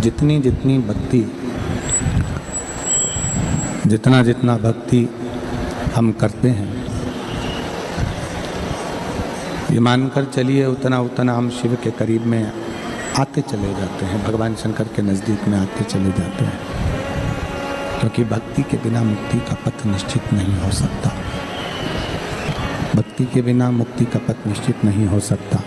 जितनी जितनी भक्ति, जितना जितना भक्ति हम करते हैं, ये मानकर चलिए उतना उतना हम शिव के करीब में आते चले जाते हैं, भगवान शंकर के नज़दीक में आते चले जाते हैं। क्योंकि भक्ति के बिना मुक्ति का पथ निश्चित नहीं हो सकता। भक्ति के बिना मुक्ति का पथ निश्चित नहीं हो सकता।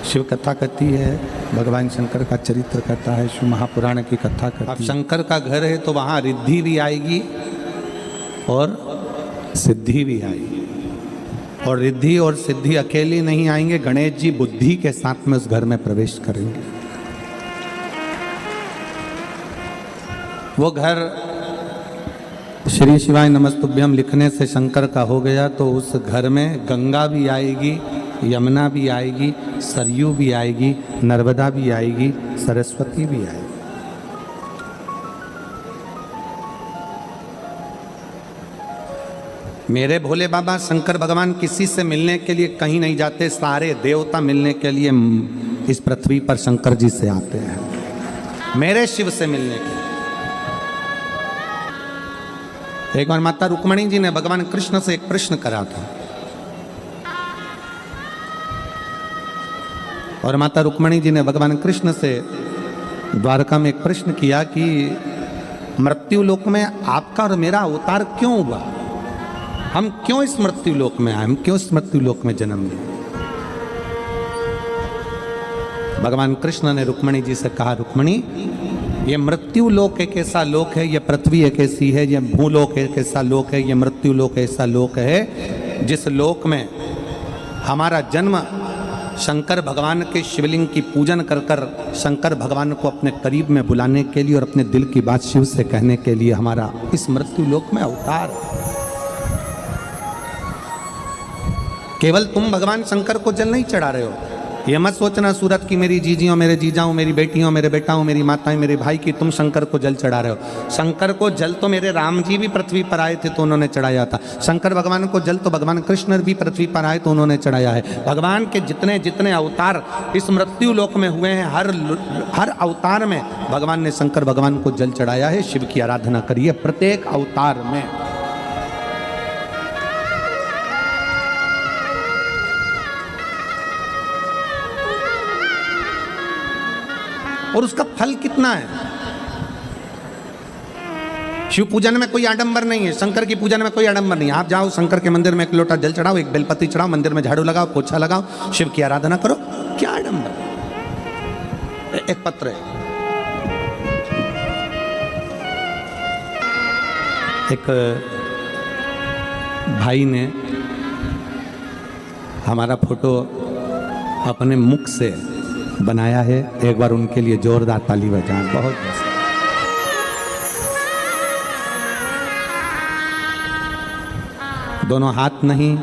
शिव कथा कहती है, भगवान शंकर का चरित्र कहता है, शिव महापुराण की कथा कहती है। अब शंकर का घर है तो वहाँ रिद्धि भी आएगी और सिद्धि भी आएगी। और रिद्धि और सिद्धि अकेली नहीं आएंगे, गणेश जी बुद्धि के साथ में उस घर में प्रवेश करेंगे। वो घर श्री शिवाय नमस्तुभ्यम लिखने से शंकर का हो गया तो उस घर में गंगा भी आएगी, यमुना भी आएगी, सरयू भी आएगी, नर्मदा भी आएगी, सरस्वती भी आएगी। मेरे भोले बाबा शंकर भगवान किसी से मिलने के लिए कहीं नहीं जाते, सारे देवता मिलने के लिए इस पृथ्वी पर शंकर जी से आते हैं, मेरे शिव से मिलने के लिए। एक बार माता रुक्मणी जी ने भगवान कृष्ण से एक प्रश्न करा था और माता रुक्मणी जी ने भगवान कृष्ण से द्वारका में एक प्रश्न किया कि मृत्यु लोक में आपका और मेरा अवतार क्यों हुआ, हम क्यों इस मृत्यु लोक में आए, हम क्यों इस मृत्यु लोक में जन्म लिए। भगवान कृष्ण ने रुक्मणी जी से कहा, रुक्मणी ये मृत्यु लोक एक ऐसा लोक है, ये पृथ्वी एक ऐसी है, ये भूलोक एक ऐसा लोक है, ये मृत्यु लोक ऐसा लोक है जिस लोक में हमारा जन्म शंकर भगवान के शिवलिंग की पूजन कर कर शंकर भगवान को अपने करीब में बुलाने के लिए और अपने दिल की बात शिव से कहने के लिए हमारा इस मृत्यु लोक में अवतार। केवल तुम भगवान शंकर को जल नहीं चढ़ा रहे हो, ये मत सोचना सूरत की मेरी जीजियों, मेरे जीजाओं, मेरी बेटियों, मेरे बेटाओं, मेरी माताएं, मेरे भाई की तुम शंकर को जल चढ़ा रहे हो। शंकर को जल तो मेरे राम जी भी पृथ्वी पर आए थे तो उन्होंने चढ़ाया था। शंकर भगवान को जल तो भगवान कृष्ण भी पृथ्वी पर आए तो उन्होंने चढ़ाया है। भगवान के जितने जितने अवतार इस मृत्यु लोक में हुए हैं, हर अवतार में भगवान ने शंकर भगवान को जल चढ़ाया है। शिव की आराधना करिए प्रत्येक अवतार में। और उसका फल कितना है। शिव पूजन में कोई आडंबर नहीं है, शंकर की पूजन में कोई आडंबर नहीं है। आप जाओ शंकर के मंदिर में एक लोटा जल चढ़ाओ, एक बेलपत्ती चढ़ाओ, मंदिर में झाड़ू लगाओ, पोछा लगाओ, शिव की आराधना करो, क्या आडंबर। एक पत्र है, एक भाई ने हमारा फोटो अपने मुख से बनाया है, एक बार उनके लिए जोरदार ताली बजाएं। बहुत दोनों हाथ नहीं,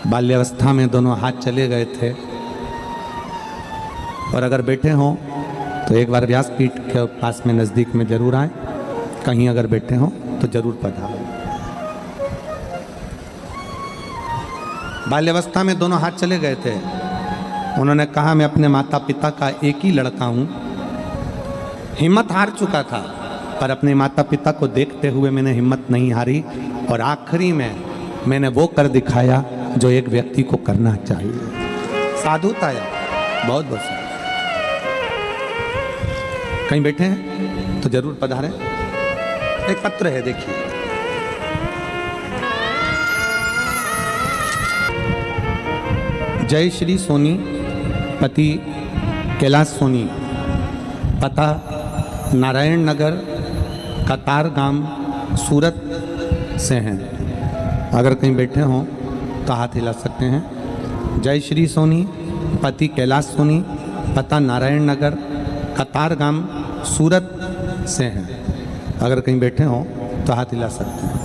बाल्यावस्था में दोनों हाथ चले गए थे। और अगर बैठे हों तो एक बार व्यासपीठ के पास में नज़दीक में जरूर आए, कहीं अगर बैठे हों तो जरूर पधारें। बाल्यावस्था में दोनों हाथ चले गए थे। उन्होंने कहा, मैं अपने माता पिता का एक ही लड़का हूँ, हिम्मत हार चुका था पर अपने माता पिता को देखते हुए मैंने हिम्मत नहीं हारी और आखिरी में मैंने वो कर दिखाया जो एक व्यक्ति को करना चाहिए। साधुता है, बहुत बहुत साधु। कहीं बैठे हैं तो जरूर पधारें। एक पत्र है, देखिए। जय श्री सोनी, पति कैलाश सोनी, पता नारायण नगर, कतार गांव, सूरत से हैं। अगर कहीं बैठे हों तो हाथ हिला सकते हैं। जय श्री सोनी, पति कैलाश सोनी, पता नारायण नगर, कतार गांव, सूरत से हैं। अगर कहीं बैठे हों तो हाथ हिला सकते हैं।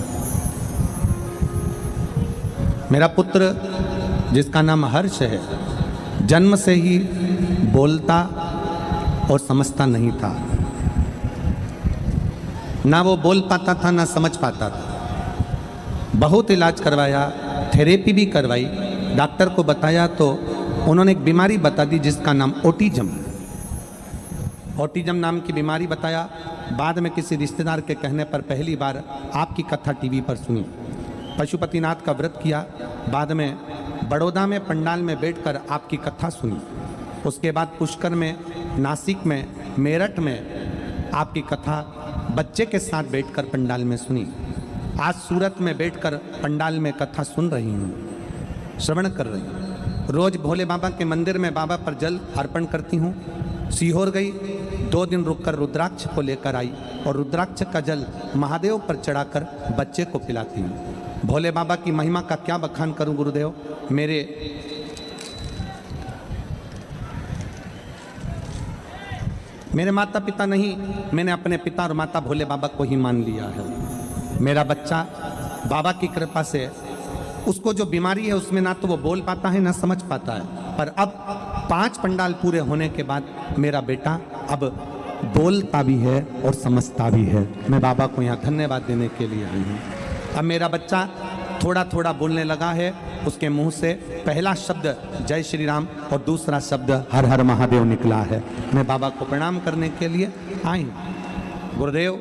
मेरा पुत्र जिसका नाम हर्ष है, जन्म से ही बोलता और समझता नहीं था। ना वो बोल पाता था ना समझ पाता था। बहुत इलाज करवाया, थेरेपी भी करवाई, डॉक्टर को बताया तो उन्होंने एक बीमारी बता दी जिसका नाम ऑटिज्म नाम की बीमारी बताया। बाद में किसी रिश्तेदार के कहने पर पहली बार आपकी कथा टीवी पर सुनी। पशुपतिनाथ का व्रत किया, बाद में बड़ौदा में पंडाल में बैठकर आपकी कथा सुनी। उसके बाद पुष्कर में, नासिक में, मेरठ में आपकी कथा बच्चे के साथ बैठकर पंडाल में सुनी। आज सूरत में बैठकर पंडाल में कथा सुन रही हूँ, श्रवण कर रही हूँ। रोज भोले बाबा के मंदिर में बाबा पर जल अर्पण करती हूँ। सीहोर गई, 2 दिन रुककर रुद्राक्ष को लेकर आई और रुद्राक्ष का जल महादेव पर चढ़ाकर बच्चे को पिलाती हूँ। भोले बाबा की महिमा का क्या बखान करूं गुरुदेव। मेरे माता पिता नहीं, मैंने अपने पिता और माता भोले बाबा को ही मान लिया है। मेरा बच्चा बाबा की कृपा से, उसको जो बीमारी है उसमें ना तो वो बोल पाता है ना समझ पाता है, पर अब 5 पंडाल पूरे होने के बाद मेरा बेटा अब बोलता भी है और समझता भी है। मैं बाबा को यहाँ धन्यवाद देने के लिए आई हूँ। अब मेरा बच्चा थोड़ा थोड़ा बोलने लगा है। उसके मुंह से पहला शब्द जय श्री राम और दूसरा शब्द हर हर महादेव निकला है। मैं बाबा को प्रणाम करने के लिए आई हूँ। गुरुदेव,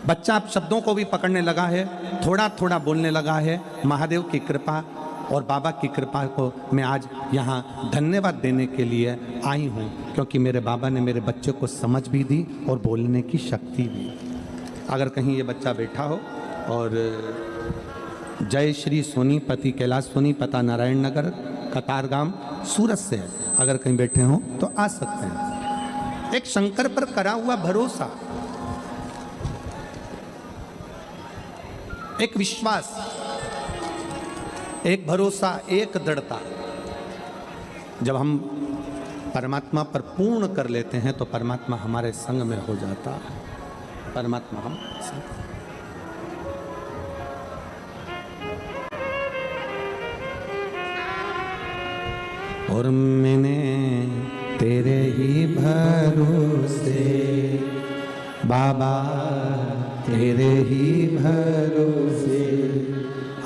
बच्चा अब शब्दों को भी पकड़ने लगा है, थोड़ा थोड़ा बोलने लगा है। महादेव की कृपा और बाबा की कृपा को मैं आज यहाँ धन्यवाद देने के लिए आई हूँ, क्योंकि मेरे बाबा ने मेरे बच्चे को समझ भी दी और बोलने की शक्ति भी। अगर कहीं ये बच्चा बैठा हो और जय श्री सोनीपति, कैलाश सोनी, पता नारायण नगर, कतारगाम, सूरत से अगर कहीं बैठे हो तो आ सकते हैं। एक शंकर पर करा हुआ भरोसा, एक विश्वास, एक भरोसा, एक दृढ़ता, जब हम परमात्मा पर पूर्ण कर लेते हैं तो परमात्मा हमारे संग में हो जाता है। परमात्मा हम और मैंने तेरे ही भरोसे बाबा, तेरे ही भरोसे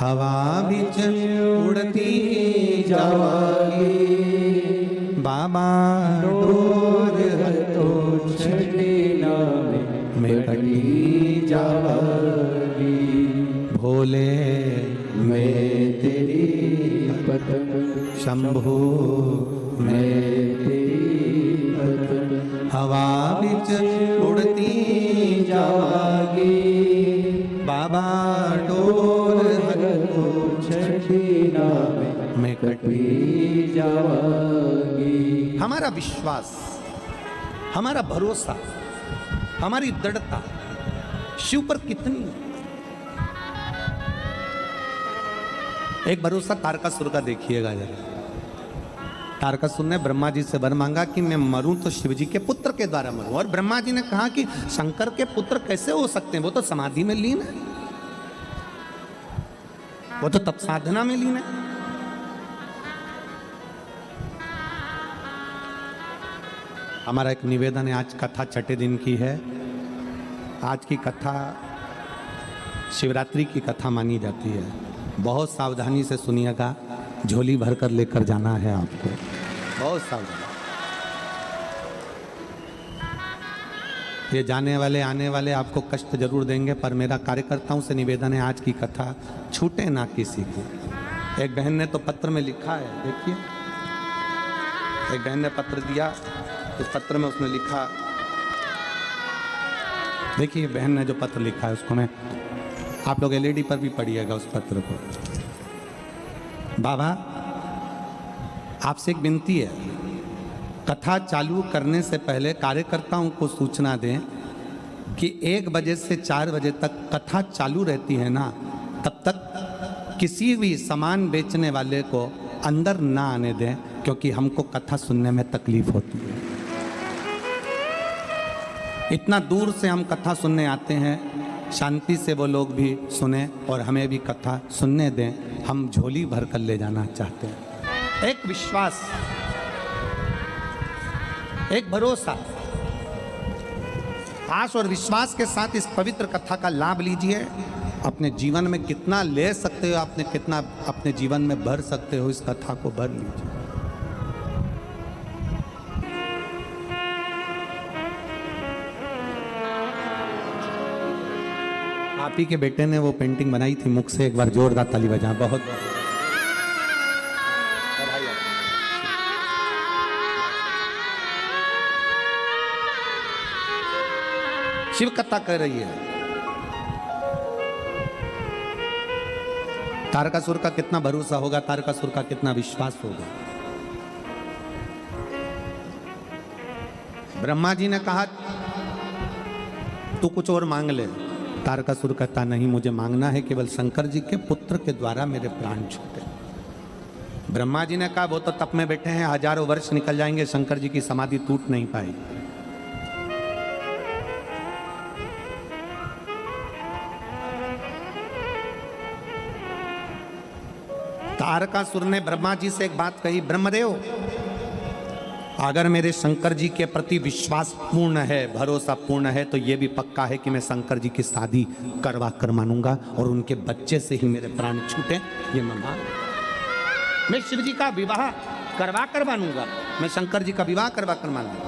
हवा बिच उड़ती जावागी बाबा, डोर तो छड़ना में कटी जावागी भोले, मैं तेरी पतंग शंभो, मैं तेरी पतंग हवा बिच उड़ती जावागी बाबा, डोर तो छड़ना में कटी जावागी। हमारा विश्वास, हमारा भरोसा, हमारी दृढ़ता शिव पर कितनी। एक भरोसा तारकासुर का देखिएगा जरा। तारकासुर ने ब्रह्मा जी से वर मांगा कि मैं मरूं तो शिव जी के पुत्र के द्वारा मरूं, और ब्रह्मा जी ने कहा कि शंकर के पुत्र कैसे हो सकते हैं, वो तो समाधि में लीन है, वो तो तप साधना में लीन है। हमारा एक निवेदन है, आज कथा 6ठे दिन की है। आज की कथा शिवरात्रि की कथा मानी जाती है। बहुत सावधानी से सुनिएगा, झोली भरकर लेकर जाना है आपको, बहुत सावधान। ये जाने वाले आने वाले आपको कष्ट जरूर देंगे, पर मेरा कार्यकर्ताओं से निवेदन है, आज की कथा छूटे ना किसी को। एक बहन ने तो पत्र में लिखा है, देखिए, एक बहन ने पत्र दिया, उस पत्र में उसने लिखा, देखिए बहन ने जो पत्र लिखा है उसको मैं, आप लोग एलईडी पर भी पढ़िएगा उस पत्र को। बाबा, आपसे एक विनती है, कथा चालू करने से पहले कार्यकर्ताओं को सूचना दें कि 1 बजे से 4 बजे तक कथा चालू रहती है ना, तब तक किसी भी सामान बेचने वाले को अंदर ना आने दें, क्योंकि हमको कथा सुनने में तकलीफ होती है। इतना दूर से हम कथा सुनने आते हैं, शांति से वो लोग भी सुने और हमें भी कथा सुनने दें। हम झोली भर कर ले जाना चाहते हैं। एक विश्वास, एक भरोसा, आस और विश्वास के साथ इस पवित्र कथा का लाभ लीजिए। अपने जीवन में कितना ले सकते हो, आपने कितना अपने जीवन में भर सकते हो, इस कथा को भर लीजिए। आप ही के बेटे ने वो पेंटिंग बनाई थी मुख से, एक बार जोरदार ताली बजा। बहुत शिव कथा कर रही है। तारकासुर का कितना भरोसा होगा, तारकासुर का कितना विश्वास होगा। ब्रह्मा जी ने कहा तू कुछ और मांग ले। तारकासुर कहता नहीं, मुझे मांगना है केवल शंकर जी के पुत्र के द्वारा मेरे प्राण छूटे। ब्रह्मा जी ने कहा वो तो तप में बैठे हैं, हजारों वर्ष निकल जाएंगे, शंकर जी की समाधि टूट नहीं पाएगी। तारकासुर ने ब्रह्मा जी से एक बात कही, ब्रह्मदेव अगर मेरे शंकर जी के प्रति विश्वास पूर्ण है, भरोसा पूर्ण है, तो यह भी पक्का है कि मैं शंकर जी की शादी करवा कर मानूंगा और उनके बच्चे से ही मेरे प्राण छूटे, ये मैं मान। मैं शिव जी का विवाह करवा कर मानूंगा, मैं शंकर जी का विवाह करवा कर मानूंगा।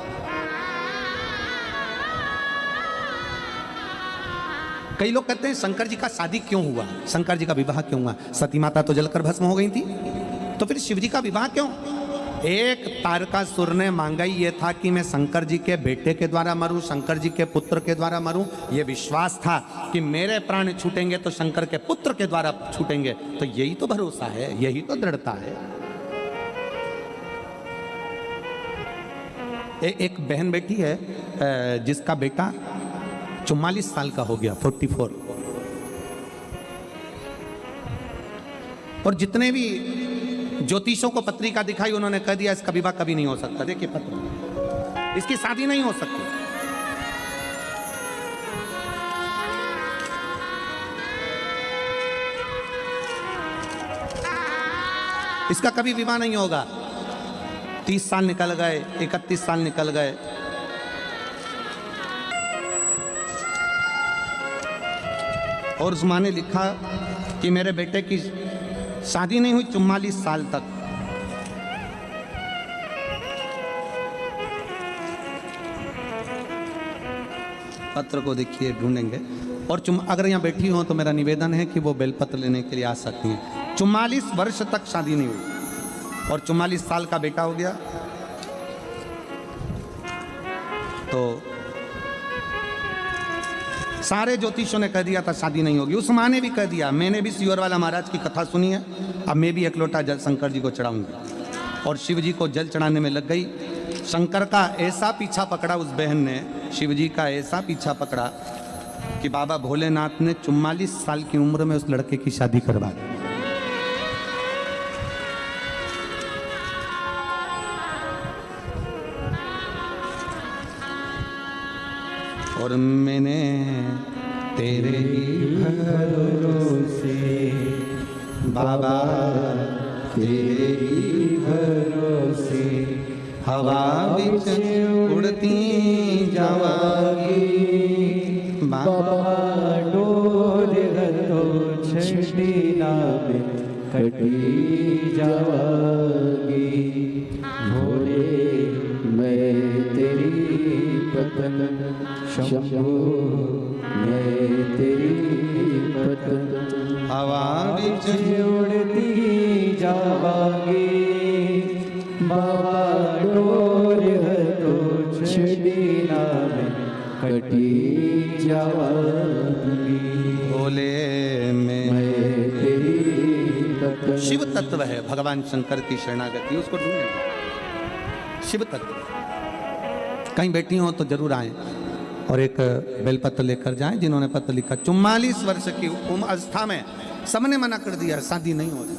कई लोग कहते हैं शंकर जी का शादी क्यों हुआ, शंकर जी का विवाह क्यों हुआ? सती माता तो जलकर भस्म हो गई थी, तो फिर शिव जी का विवाह क्यों? एक तारकासुर ने मांगा ही ये था कि मैं शंकर जी के बेटे के द्वारा मरूं, शंकर जी के पुत्र के द्वारा मरूं। ये विश्वास था कि मेरे प्राण छूटेंगे तो शंकर के पुत्र के द्वारा छूटेंगे। तो यही तो भरोसा है, यही तो दृढ़ता है। एक बहन बेटी है जिसका बेटा 44 साल का हो गया, 44। और जितने भी ज्योतिषों को पत्रिका दिखाई, उन्होंने कह दिया इसका विवाह कभी नहीं हो सकता। देखिए पत्र, इसकी शादी नहीं हो सकती। इसका कभी विवाह नहीं होगा। 30 साल निकल गए, 31 साल निकल गए, और उस माँ ने लिखा कि मेरे बेटे की शादी नहीं हुई 44 साल तक। पत्र को देखिए, ढूंढेंगे। और अगर यहाँ बैठी हो तो मेरा निवेदन है कि वो बेलपत्र लेने के लिए आ सकती हैं। 44 वर्ष तक शादी नहीं हुई और 44 साल का बेटा हो गया। तो सारे ज्योतिषों ने कह दिया था शादी नहीं होगी। उस माँ ने भी कह दिया। मैंने भी सियोर वाला महाराज की कथा सुनी है, अब मैं भी एक लोटा जल शंकर जी को चढ़ाऊंगी। और शिव जी को जल चढ़ाने में लग गई। शंकर का ऐसा पीछा पकड़ा उस बहन ने, शिव जी का ऐसा पीछा पकड़ा कि बाबा भोलेनाथ ने 44 साल की उम्र में उस लड़के की शादी करवा दी। और मैंने तेरे ही भरोसे बाबा, तेरे ही भरोसे हवा बिच उड़ती जावागी बाबा, डोर तो छड़ी ना कटी जावागी। भोले मैं तेरी पतन शंभो, मैं तेरी पतन हवा बिच उड़ती जावागी बाबा, डोर तो छड़ी ना कटी जावागी। भोले मैं तेरी पतन। शिव तत्व है भगवान शंकर की शरणागति, उसको ढूंढेंगे। शिव तत्व कहीं बैठी हो तो जरूर आए और एक बेलपत्र लेकर जाएं। जिन्होंने पत्र लिखा 44 वर्ष की उम्र अवस्था में सबने मना कर दिया, शादी नहीं हो रही।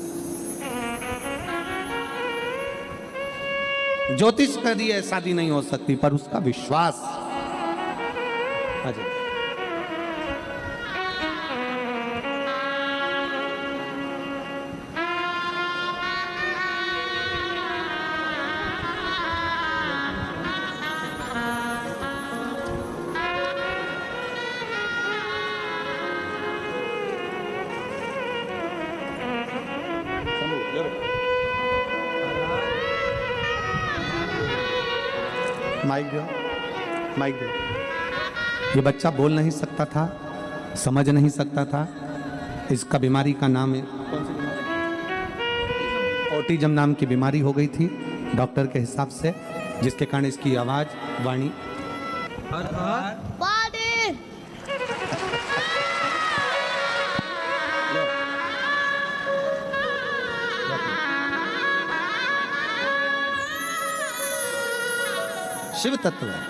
ज्योतिष कर दिए शादी नहीं हो सकती, पर उसका विश्वास अजय। माइक दो, माइक दो। ये बच्चा बोल नहीं सकता था, समझ नहीं सकता था। इसका बीमारी का नाम है, कौन सी बीमारी? ऑटिज्म नाम की बीमारी हो गई थी डॉक्टर के हिसाब से, जिसके कारण इसकी आवाज, वाणी शिव तत्व है।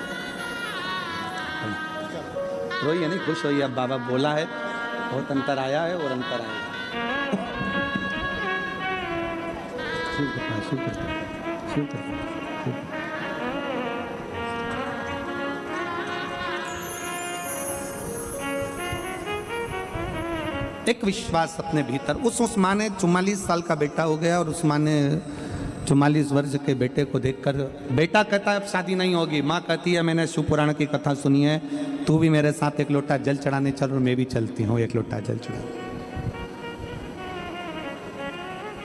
रोइए नहीं, खुश होइए। अब बाबा बोला है, बहुत अंतर आया है और अंतर आया है। शिव कृपा, शिव कृपा, शिव कृपा, शिव कृपा। एक विश्वास अपने भीतर। उस माँ ने 44 साल का बेटा हो गया और उस माँ ने 44 वर्ष के बेटे को देखकर, बेटा कहता है अब शादी नहीं होगी, माँ कहती है मैंने शिव पुराण की कथा सुनी है, तू भी मेरे साथ एक लोटा जल चढ़ाने चल और मैं भी चलती हूँ एक लोटा जल चढ़ा।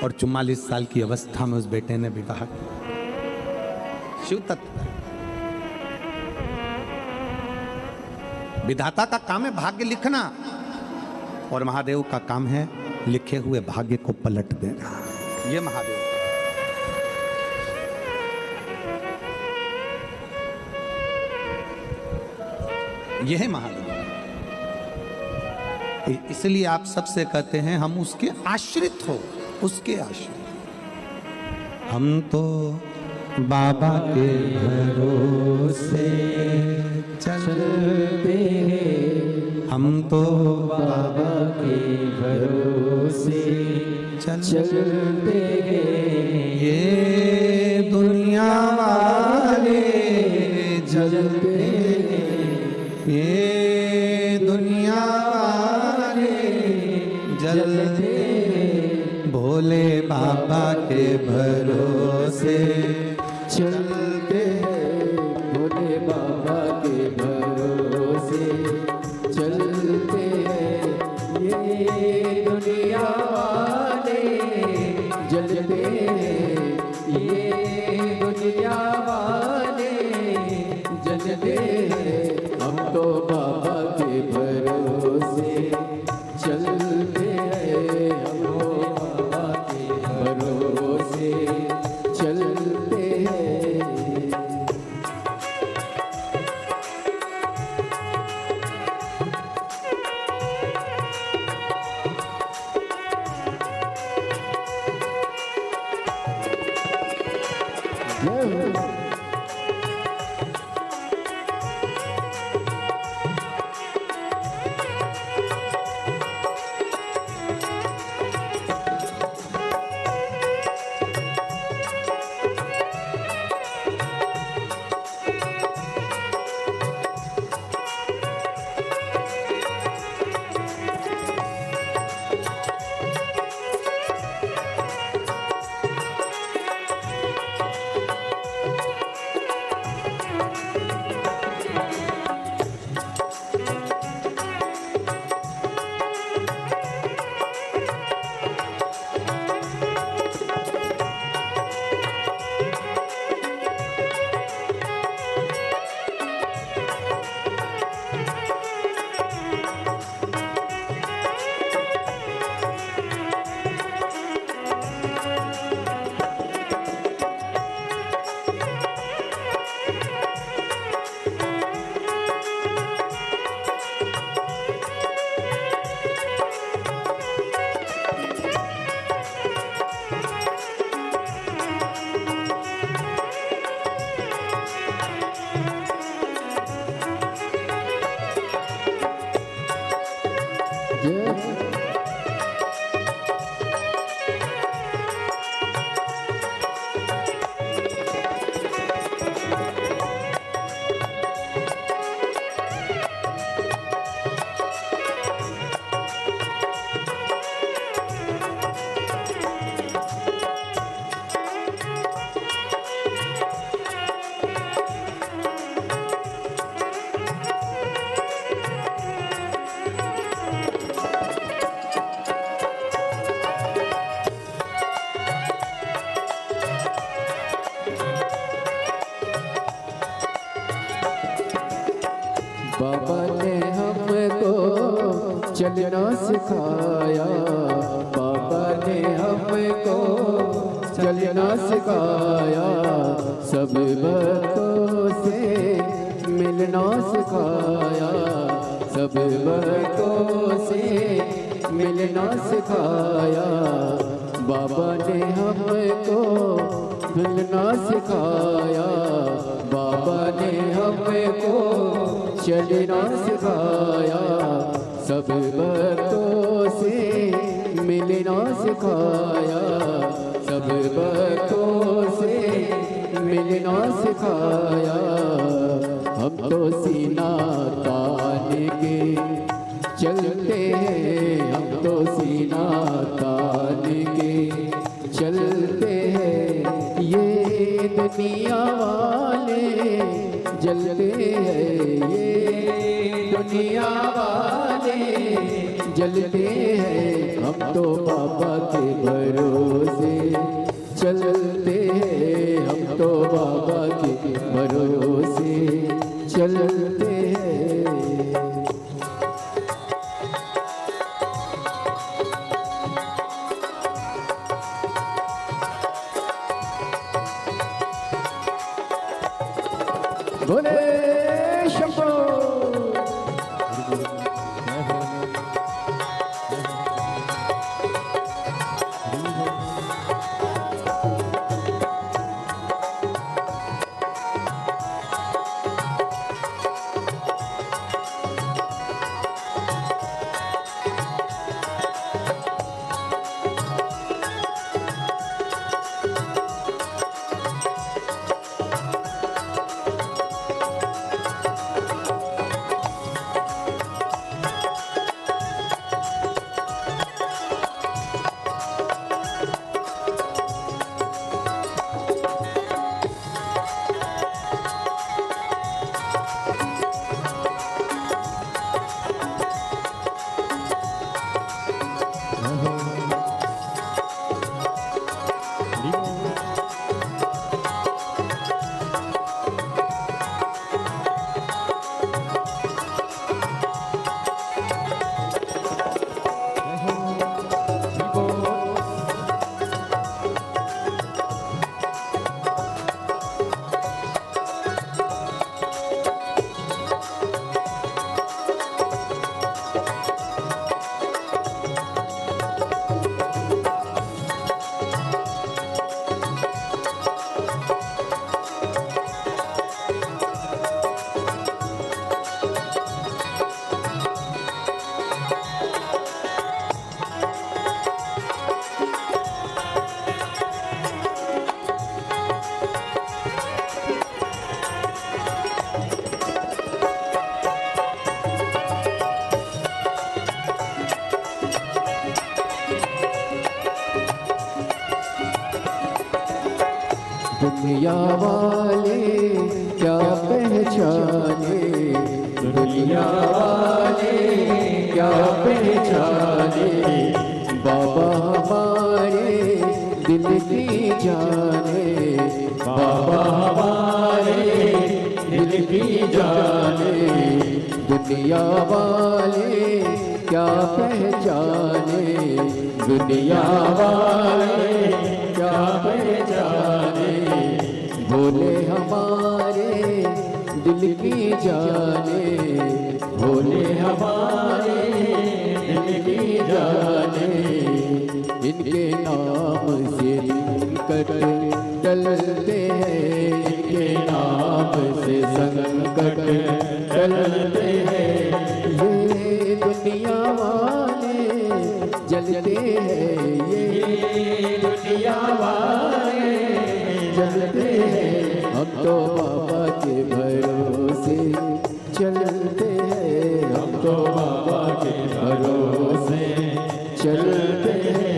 और 44 साल की अवस्था में उस बेटे ने विवाह किया। शिव तत्व है। विधाता का काम है भाग्य लिखना और महादेव का काम है लिखे हुए भाग्य को पलट देना। ये महादेव, यह है महादेव। इसलिए आप सबसे कहते हैं हम उसके आश्रित हो, उसके आश्रित। हम तो बाबा के भरोसे चलते हैं, हम तो बाबा के भरोसे चलते हैं। ये दुनिया वाले जलते हैं, ये दुनिया वाले जलते हैं, भोले बाबा के भरोसे चलते हैं, भोले बाबा के भरोसे चलते हैं। ये दुनिया वाले जलते हैं, ये दुनिया वाले जलते हैं। हम तो बाबा के भरोसे चलते हैं, हम तो बाबा के भरोसे चलते हैं। चलना सिखाया, बाबा ने हमको चलना सिखाया, सब भक्तों से मिलना सिखाया, सब भक्तों से मिलना सिखाया, बाबा ने हमको मिलना सिखाया, बाबा ने हमको चलना सिखाया, सब भक्तों से मिलना सिखाया, सब भक्तों से मिलना सिखाया। हम तो सीना तान के चलते हैं, हम तो सीना तान के चलते हैं, ये दुनिया वाले जलते हैं, ये दुनिया वाले जलते हैं। हम तो बाबा के भरोसे चलते हैं, हम तो बाबा के भरोसे चलते हैं। बोले शंभो। दुनिया वाले क्या पहचाने, दुनिया वाले क्या पहचाने, बाबा हमारे दिल की जाने, बाबा हमारे दिल की जाने। दुनिया वाले क्या पहचाने, दुनिया वाले क्या पहचाने, भोले हमारे दिल की जाने, भोले हमारे दिल की जाने। इनके नाम से संकट टलते हैं, इनके नाम से संकट टलते हैं। ये दुनिया वाले जलते हैं, ये दुनिया वाले जलते हैं। हम तो बाबा के भरोसे चलते हैं, हम तो बाबा के भरोसे चलते हैं।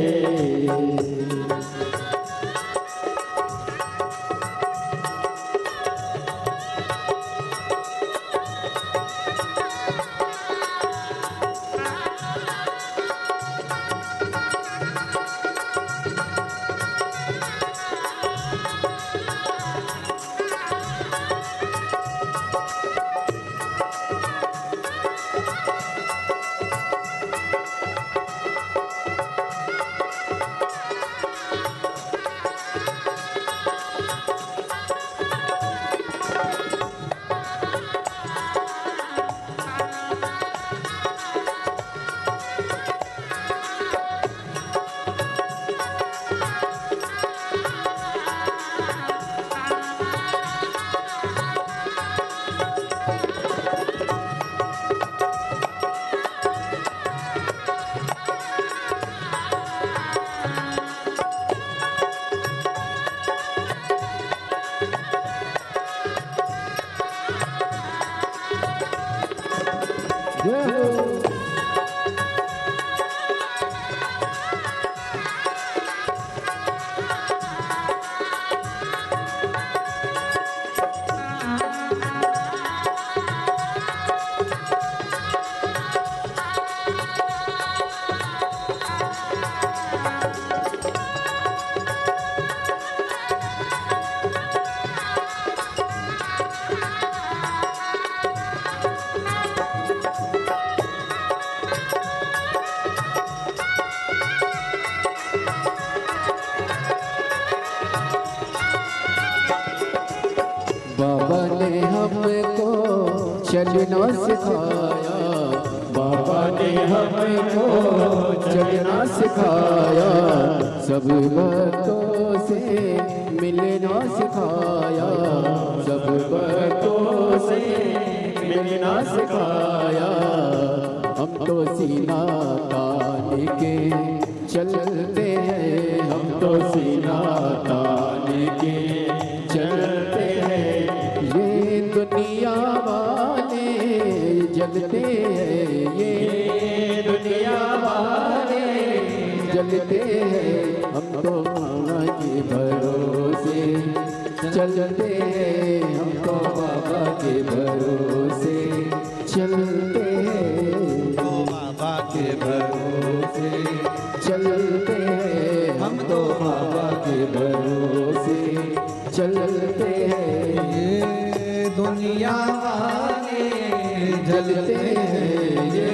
चलना सिखाया, बाबा ने हमको चलना सिखाया, सब भक्तों से मिलना सिखाया, सब भक्तों से मिलना सिखाया। हम तो सीना तान के चलते हैं, हम तो सीना तान के चलते हैं। ये दुनिया वाले जलते हैं, ये दुनिया वाले जलते हैं। हम तो बाबा के भरोसे चलते हैं, हम तो बाबा के भरोसे चलते हैं, तो बाबा के भरोसे चलते हैं। हम तो बाबा के भरोसे चलते हैं। ये दुनिया वाले जलते हैं, ये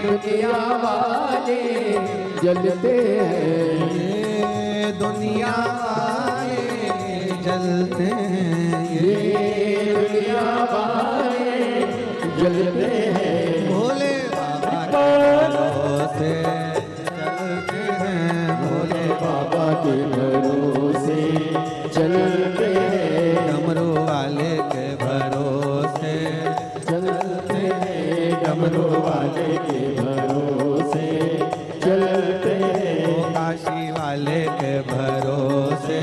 दुनिया वाले जलते हैं, ये दुनिया वाले जलते हैं, ये दुनिया वाले जलते हैं। भोले बाबा के भरोसे चलते हैं, भोले बाबा के भरोसे चलते हैं, डमरू वाले के भरोसे चलते हैं, डमरू वाले के भरोसे चलते हैं, काशी वाले के भरोसे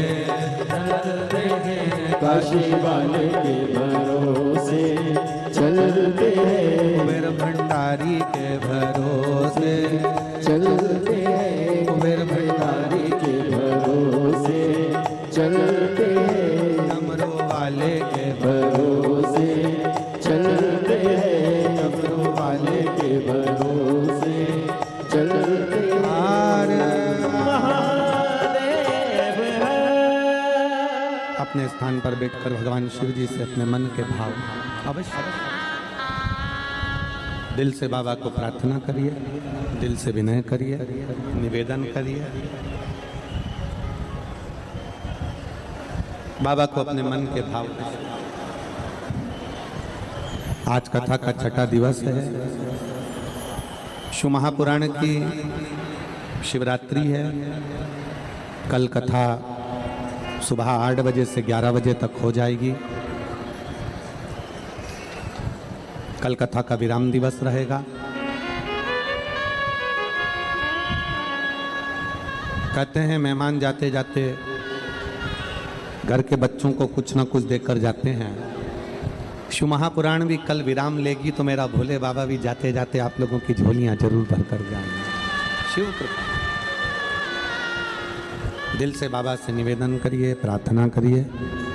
चलते हैं, काशी वाले के भरोसे चलते हैं, कुबेर भंडारी के भरोसे चलते हैं, कुबेर भंडारी के भरोसे चलते हैं, डमरू वाले के भरोसे चलते हैं, डमरू वाले के भरोसे चलते हैं। अपने स्थान पर बैठकर भगवान शिव जी से अपने मन के भाव अवश्य दिल से बाबा को प्रार्थना करिए, दिल से विनय करिए, निवेदन करिए। बाबा को अपने मन के भाव। आज कथा का छठा दिवस है, शिव महापुराण की शिवरात्रि है। कल कथा सुबह 8 बजे से 11 बजे तक हो जाएगी। कल कथा का विराम दिवस रहेगा। कहते हैं मेहमान जाते जाते घर के बच्चों को कुछ ना कुछ देकर जाते हैं। शिव महापुराण भी कल विराम लेगी तो मेरा भोले बाबा भी जाते जाते आप लोगों की झोलियां जरूर भर कर जाएंगे। शिव कृपा। दिल से बाबा से निवेदन करिए, प्रार्थना करिए,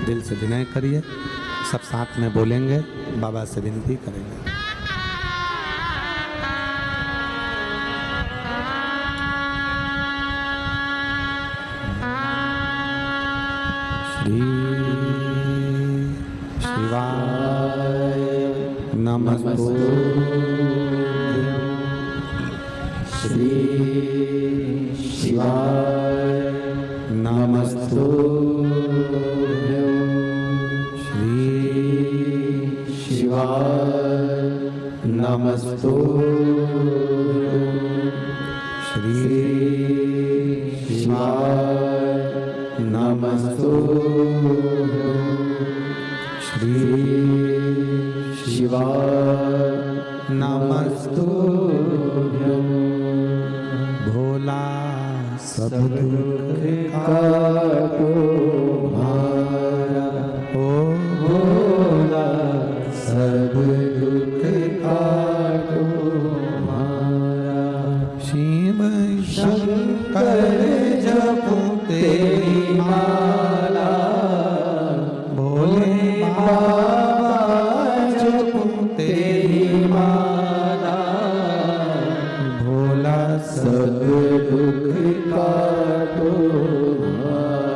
दिल से विनय करिए। सब साथ में बोलेंगे, बाबा से विनती करेंगे। श्री शिवाय नमस्तु। श्री शिवाय नमस्तु। श्री शिवाय नमस्तु। श्री शिवाय नमस्तु। श्री शिवाय नमस्तु। भोला सब दुख काटो भारा, ओ भोला सब दुख काटो भारा। शिव शंकर जपो तेरी माला, भोले बाबा जपो तेरी माला। भोला सब दुख काटो भारा।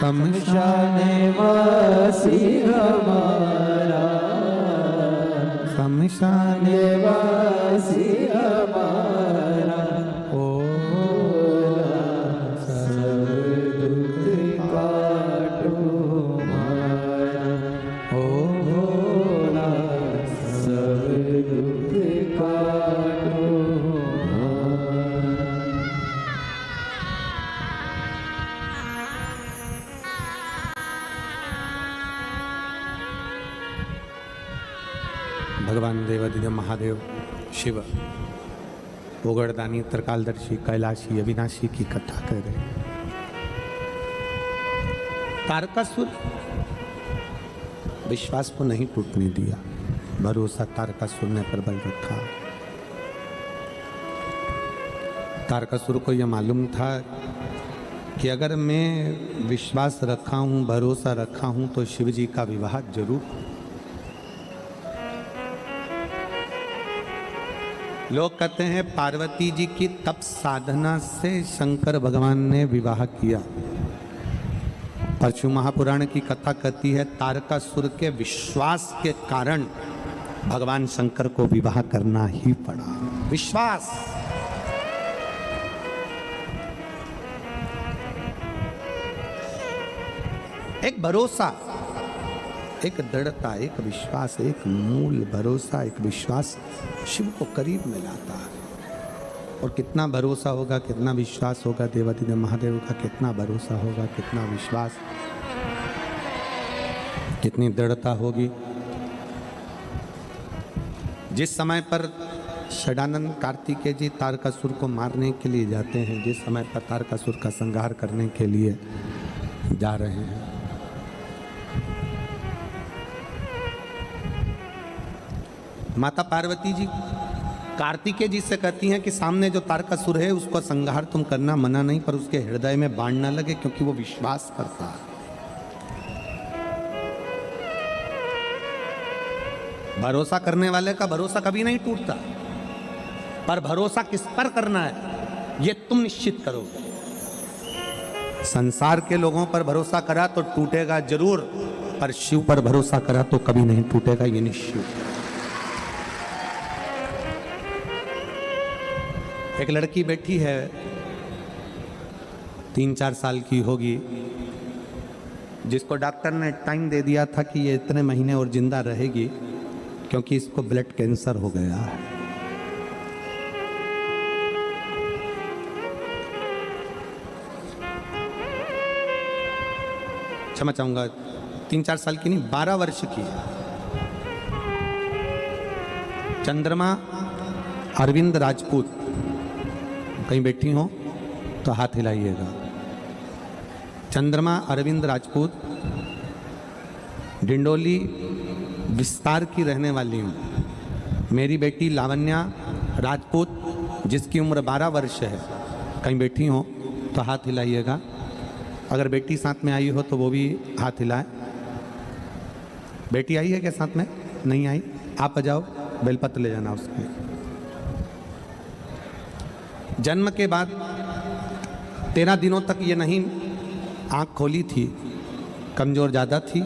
शमशानवासी हमारा, शमशानवासी हमारा, भोला सब दुख काटो हमारा, ओ भोला सब दुख काटो हमारा। भगवान देवादिदेव महादेव शिव ओगड़दानी त्रिकालदर्शी कैलाशी अविनाशी की कथा कर रहे। तारकासुर विश्वास को नहीं टूटने दिया, भरोसा तारकासुर ने प्रबल रखा। तारकासुर को यह मालूम था कि अगर मैं विश्वास रखा हूँ, भरोसा रखा हूँ तो शिव जी का विवाह जरूर। लोग कहते हैं पार्वती जी की तप साधना से शंकर भगवान ने विवाह किया। परशु महापुराण की कथा कहती है तारकासुर के विश्वास के कारण भगवान शंकर को विवाह करना ही पड़ा। विश्वास, एक भरोसा, एक दृढ़ता, एक विश्वास, एक मूल भरोसा, एक विश्वास शिव को करीब में लाता है। और कितना भरोसा होगा, कितना विश्वास होगा देवादिदेव महादेव का, कितना भरोसा होगा, कितना विश्वास, कितनी दृढ़ता होगी। जिस समय पर षडानंद कार्तिकेय जी तारकासुर को मारने के लिए जाते हैं, जिस समय पर तारकासुर का संहार करने के लिए जा रहे हैं, माता पार्वती जी कार्तिकेय जी से कहती हैं कि सामने जो तारकासुर है उसको संहार तुम करना मना नहीं, पर उसके हृदय में बाण न लगे क्योंकि वो विश्वास करता है। भरोसा करने वाले का भरोसा कभी नहीं टूटता, पर भरोसा किस पर करना है ये तुम निश्चित करोगे। संसार के लोगों पर भरोसा करा तो टूटेगा जरूर, पर शिव पर भरोसा करा तो कभी नहीं टूटेगा, ये निश्चित। एक लड़की बैठी है, 3-4 साल की होगी, जिसको डॉक्टर ने टाइम दे दिया था कि ये इतने महीने और जिंदा रहेगी क्योंकि इसको ब्लड कैंसर हो गया है। क्षमा चाहूंगा, 3-4 साल की नहीं, 12 वर्ष की है। चंद्रमा अरविंद राजपूत, कहीं बैठी हो तो हाथ हिलाइएगा। चंद्रमा अरविंद राजपूत, डिंडोली विस्तार की रहने वाली हूँ। मेरी बेटी लावण्या राजपूत, जिसकी उम्र 12 वर्ष है, कहीं बैठी हो तो हाथ हिलाइएगा। अगर बेटी साथ में आई हो तो वो भी हाथ हिलाए। बेटी आई है क्या साथ में? नहीं आई? आप आ जाओ, बेलपत्र ले जाना उसके। जन्म के बाद 13 दिनों तक ये नहीं आंख खोली थी, कमजोर ज़्यादा थी,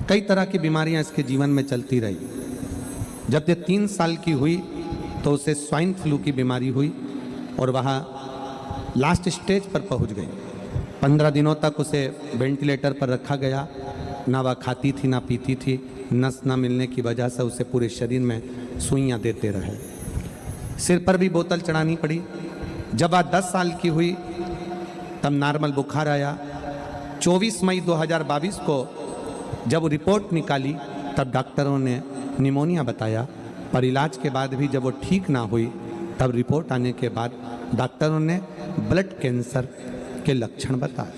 कई तरह की बीमारियां इसके जीवन में चलती रही। जब ये 3 साल की हुई तो उसे स्वाइन फ्लू की बीमारी हुई और वहाँ लास्ट स्टेज पर पहुँच गई। 15 दिनों तक उसे वेंटिलेटर पर रखा गया। ना वह खाती थी ना पीती थी, नस ना मिलने की वजह से उसे पूरे शरीर में सुइयाँ देते रहे। सिर पर भी बोतल चढ़ानी पड़ी। जब वह 10 साल की हुई तब नॉर्मल बुखार आया। 24 मई 2022 को जब रिपोर्ट निकाली तब डॉक्टरों ने निमोनिया बताया, पर इलाज के बाद भी जब वो ठीक ना हुई तब रिपोर्ट आने के बाद डॉक्टरों ने ब्लड कैंसर के लक्षण बताए।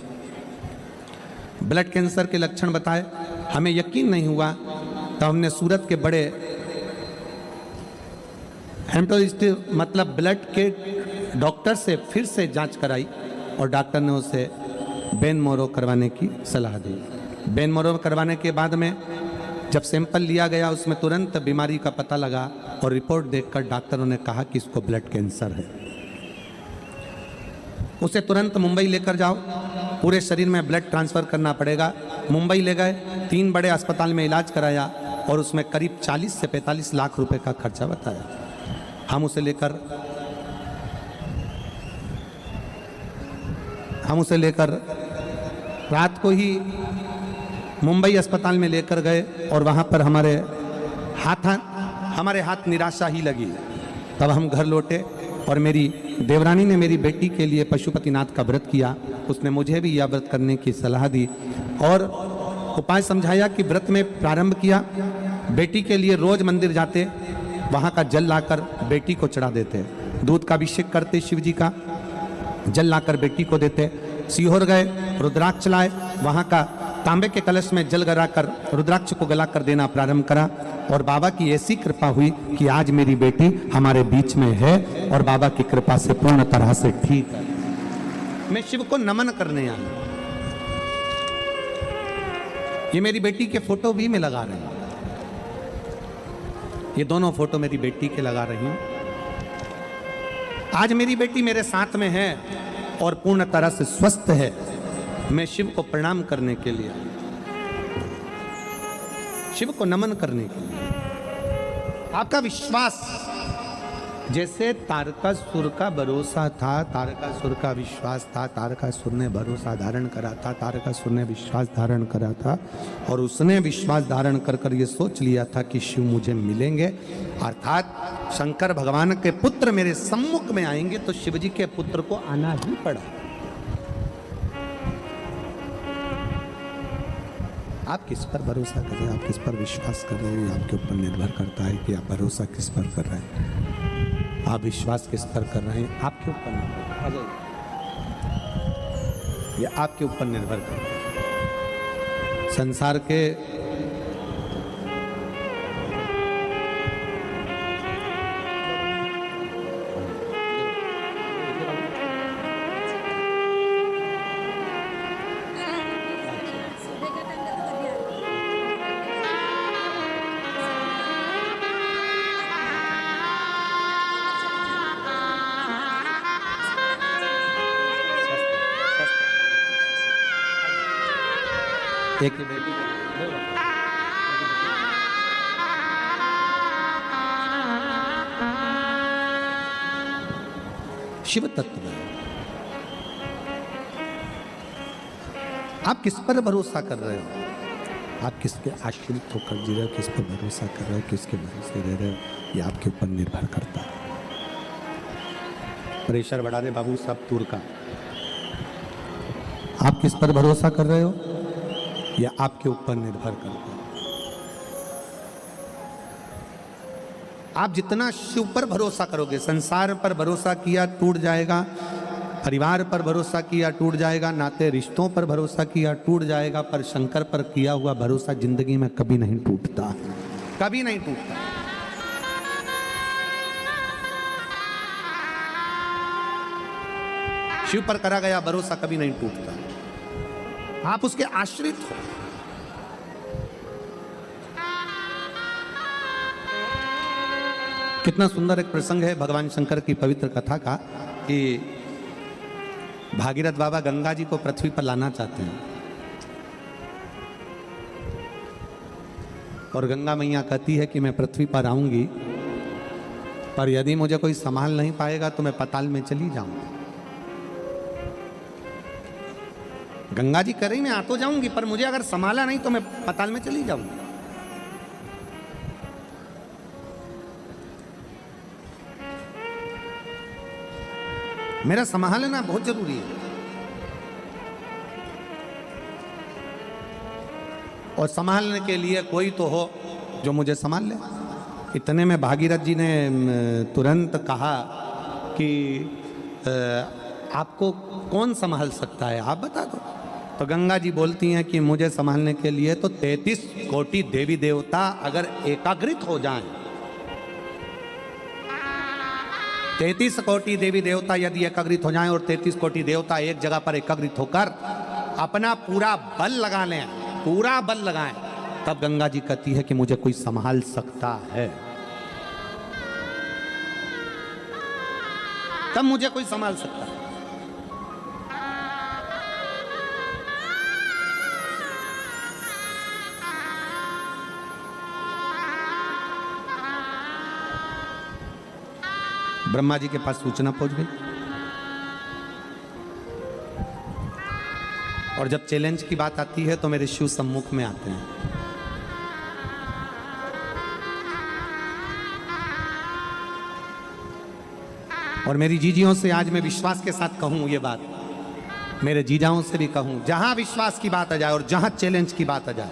ब्लड कैंसर के लक्षण बताए, हमें यकीन नहीं हुआ तो हमने सूरत के बड़े हेमेटोलॉजिस्ट मतलब ब्लड के डॉक्टर से फिर से जांच कराई और डॉक्टर ने उसे बेन मोरो करवाने की सलाह दी। बेन मोरो करवाने के बाद में जब सैंपल लिया गया उसमें तुरंत बीमारी का पता लगा और रिपोर्ट देखकर डॉक्टरों ने कहा कि इसको ब्लड कैंसर है। उसे तुरंत मुंबई लेकर जाओ, पूरे शरीर में ब्लड ट्रांसफ़र करना पड़ेगा। मुंबई ले गए, 3 बड़े अस्पताल में इलाज कराया और उसमें करीब 40 से 45 लाख रुपए का खर्चा बताया। हम उसे लेकर रात को ही मुंबई अस्पताल में लेकर गए और वहाँ पर हमारे हाथ निराशा ही लगी। तब हम घर लौटे और मेरी देवरानी ने मेरी बेटी के लिए पशुपतिनाथ का व्रत किया। उसने मुझे भी यह व्रत करने की सलाह दी और उपाय समझाया कि व्रत में प्रारंभ किया। बेटी के लिए रोज मंदिर जाते, वहाँ का जल लाकर बेटी को चढ़ा देते, दूध का अभिषेक करते, शिव जी का जल लाकर बेटी को देते। सीहोर गए, रुद्राक्ष लाए, वहाँ का तांबे के कलश में जल गलाकर रुद्राक्ष को गलाकर देना प्रारंभ करा और बाबा की ऐसी कृपा हुई कि आज मेरी बेटी हमारे बीच में है और बाबा की कृपा से पूर्ण तरह से ठीक है। मैं शिव को नमन करने आया। ये मेरी बेटी के फोटो भी मैं लगा रही हूं, ये दोनों फोटो मेरी बेटी के लगा रही हूं। आज मेरी बेटी मेरे साथ में है और पूर्ण तरह से स्वस्थ है। मैं शिव को प्रणाम करने के लिए, शिव को नमन करने के लिए। आपका विश्वास, जैसे तारकासुर का भरोसा था, तारकासुर का विश्वास था, तारकासुर ने भरोसा धारण करा था, तारकासुर ने विश्वास धारण करा था और उसने विश्वास धारण कर कर ये सोच लिया था कि शिव मुझे मिलेंगे, अर्थात शंकर भगवान के पुत्र मेरे सम्मुख में आएंगे, तो शिव जी के पुत्र को आना ही पड़ा। आप किस पर भरोसा कर रहे हैं, आप किस पर विश्वास कर रहे हैं, आपके ऊपर निर्भर करता है कि आप भरोसा किस पर कर रहे हैं, आप विश्वास किस पर कर रहे हैं, आपके ऊपर निर्भर कर, ये आपके ऊपर निर्भर करता है। संसार के एक ही बेटी शिव तत्व है। आप किस पर भरोसा कर रहे हो, आप किसके आश्रित होकर जी रहे हो, किस पर भरोसा कर रहे हो, किसके भरोसे रह रहे हो, ये आपके ऊपर निर्भर करता है। प्रेशर बढ़ा दे बाबू साहब तूर का। आप किस पर भरोसा कर रहे हो, यह आपके ऊपर निर्भर करता है। आप जितना शिव पर भरोसा करोगे, संसार पर भरोसा किया टूट जाएगा, परिवार पर भरोसा किया टूट जाएगा, नाते रिश्तों पर भरोसा किया टूट जाएगा, पर शंकर पर किया हुआ भरोसा जिंदगी में कभी नहीं टूटता, कभी नहीं टूटता। शिव पर करा गया भरोसा कभी नहीं टूटता। आप उसके आश्रित हो। कितना सुंदर एक प्रसंग है भगवान शंकर की पवित्र कथा का कि भागीरथ बाबा गंगा जी को पृथ्वी पर लाना चाहते हैं और गंगा मैया कहती है कि मैं पृथ्वी पर आऊंगी, पर यदि मुझे कोई संभाल नहीं पाएगा तो मैं पाताल में चली जाऊंगी। गंगा जी कह रही मैं आ तो जाऊंगी, पर मुझे अगर संभाला नहीं तो मैं पाताल में चली जाऊंगी। मेरा संभालना बहुत जरूरी है और संभालने के लिए कोई तो हो जो मुझे संभाल ले। इतने में भागीरथ जी ने तुरंत कहा कि आपको कौन संभाल सकता है, आप बता दो। तो गंगा जी बोलती हैं कि मुझे संभालने के लिए तो 33 कोटि देवी देवता अगर एकाग्रित हो जाएं, 33 कोटि देवी देवता यदि एकाग्रित हो जाएं और 33 कोटि देवता एक जगह पर एकाग्रित होकर अपना पूरा बल लगा लें, पूरा बल लगाएं, तब गंगा जी कहती है कि मुझे कोई संभाल सकता है, तब मुझे कोई संभाल सकता है। ब्रह्मा जी के पास सूचना पहुंच गई। और जब चैलेंज की बात आती है तो मेरे शिव सम्मुख में आते हैं। और मेरी जीजियों से आज मैं विश्वास के साथ कहूं ये बात, मेरे जीजाओं से भी कहूं, जहां विश्वास की बात आ जाए और जहां चैलेंज की बात आ जाए,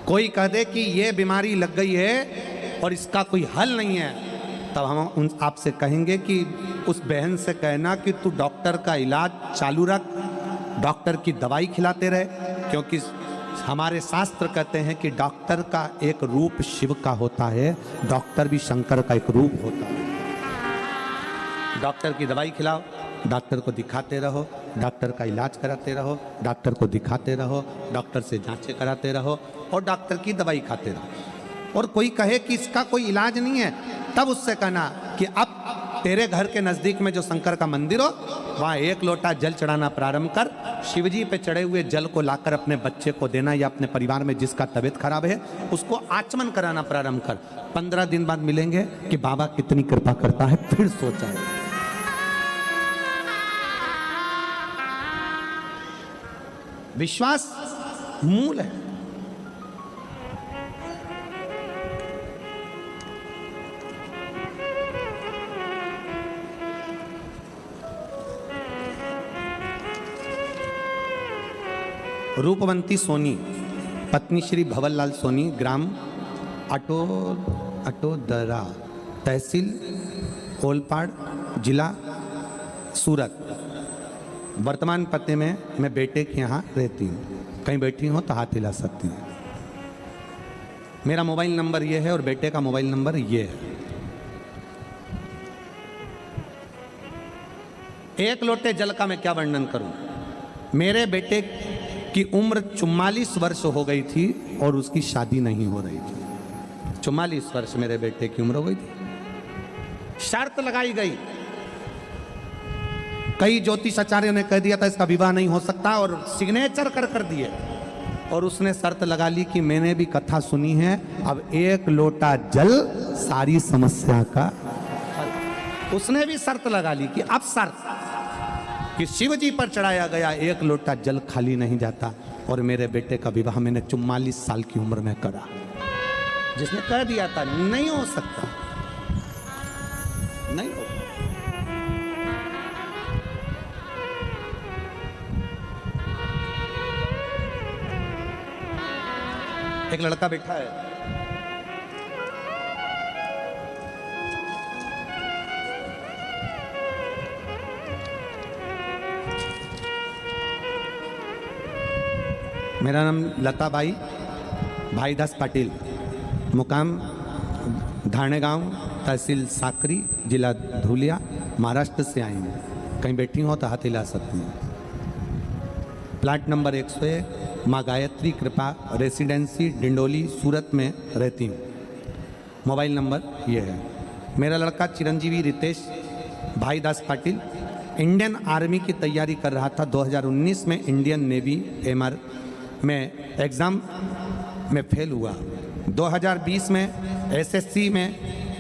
कोई कह दे कि ये बीमारी लग गई है और इसका कोई हल नहीं है, तब हम उन आपसे कहेंगे कि उस बहन से कहना कि तू डॉक्टर का इलाज चालू रख, डॉक्टर की दवाई खिलाते रहे, क्योंकि हमारे शास्त्र कहते हैं कि डॉक्टर का एक रूप शिव का होता है, डॉक्टर भी शंकर का एक रूप होता है। डॉक्टर की दवाई खिलाओ, डॉक्टर को दिखाते रहो, डॉक्टर का इलाज कराते रहो, डॉक्टर को दिखाते रहो, डॉक्टर से जांचें कराते रहो और डॉक्टर की दवाई खाते रहो। और कोई कहे कि इसका कोई इलाज नहीं है, तब उससे कहना कि अब तेरे घर के नज़दीक में जो शंकर का मंदिर हो वहाँ एक लोटा जल चढ़ाना प्रारंभ कर, शिवजी पे चढ़े हुए जल को लाकर अपने बच्चे को देना या अपने परिवार में जिसका तबीयत खराब है उसको आचमन कराना प्रारंभ कर। 15 दिन बाद मिलेंगे कि बाबा कितनी कृपा करता है, फिर सोचा है। विश्वास मूल है। रूपवंती सोनी, पत्नी श्री भवरलाल सोनी, ग्राम अटोदरा, तहसील ओलपाड़, जिला सूरत। वर्तमान पते में मैं बेटे के यहाँ रहती हूँ। कहीं बैठी हो तो हाथ हिला सकती हैं। मेरा मोबाइल नंबर ये है और बेटे का मोबाइल नंबर ये है। एक लोटे जल का मैं क्या वर्णन करूं। मेरे बेटे की उम्र 44 वर्ष हो गई थी और उसकी शादी नहीं हो रही थी। 44 वर्ष मेरे बेटे की उम्र हो गई थी। शर्त लगाई गई, कई ज्योतिष आचार्यों ने कह दिया था इसका विवाह नहीं हो सकता और सिग्नेचर कर दिए। और उसने शर्त लगा ली कि मैंने भी कथा सुनी है, अब एक लोटा जल सारी समस्या का हल। उसने भी शर्त लगा ली कि अब शर्त कि शिव जी पर चढ़ाया गया एक लोटा जल खाली नहीं जाता। और मेरे बेटे का विवाह मैंने 44 साल की उम्र में करा। जिसने कह दिया था नहीं हो सकता, नहीं हो। एक लड़का बैठा है, मेरा नाम लता बाई भाईदास पाटिल, मुकाम धानेगांव, तहसील साकरी, जिला धुलिया, महाराष्ट्र से आई हूँ। कहीं बैठी हो तो हाथ हिला सकती हूँ। प्लाट नंबर 101, माँ गायत्री कृपा रेसिडेंसी, डिंडोली, सूरत में रहती हूँ। मोबाइल नंबर ये है। मेरा लड़का चिरंजीवी रितेश भाईदास पाटिल इंडियन आर्मी की तैयारी कर रहा था। 2019 में इंडियन नेवी एमआर में एग्ज़ाम में फेल हुआ। 2020 में एसएससी में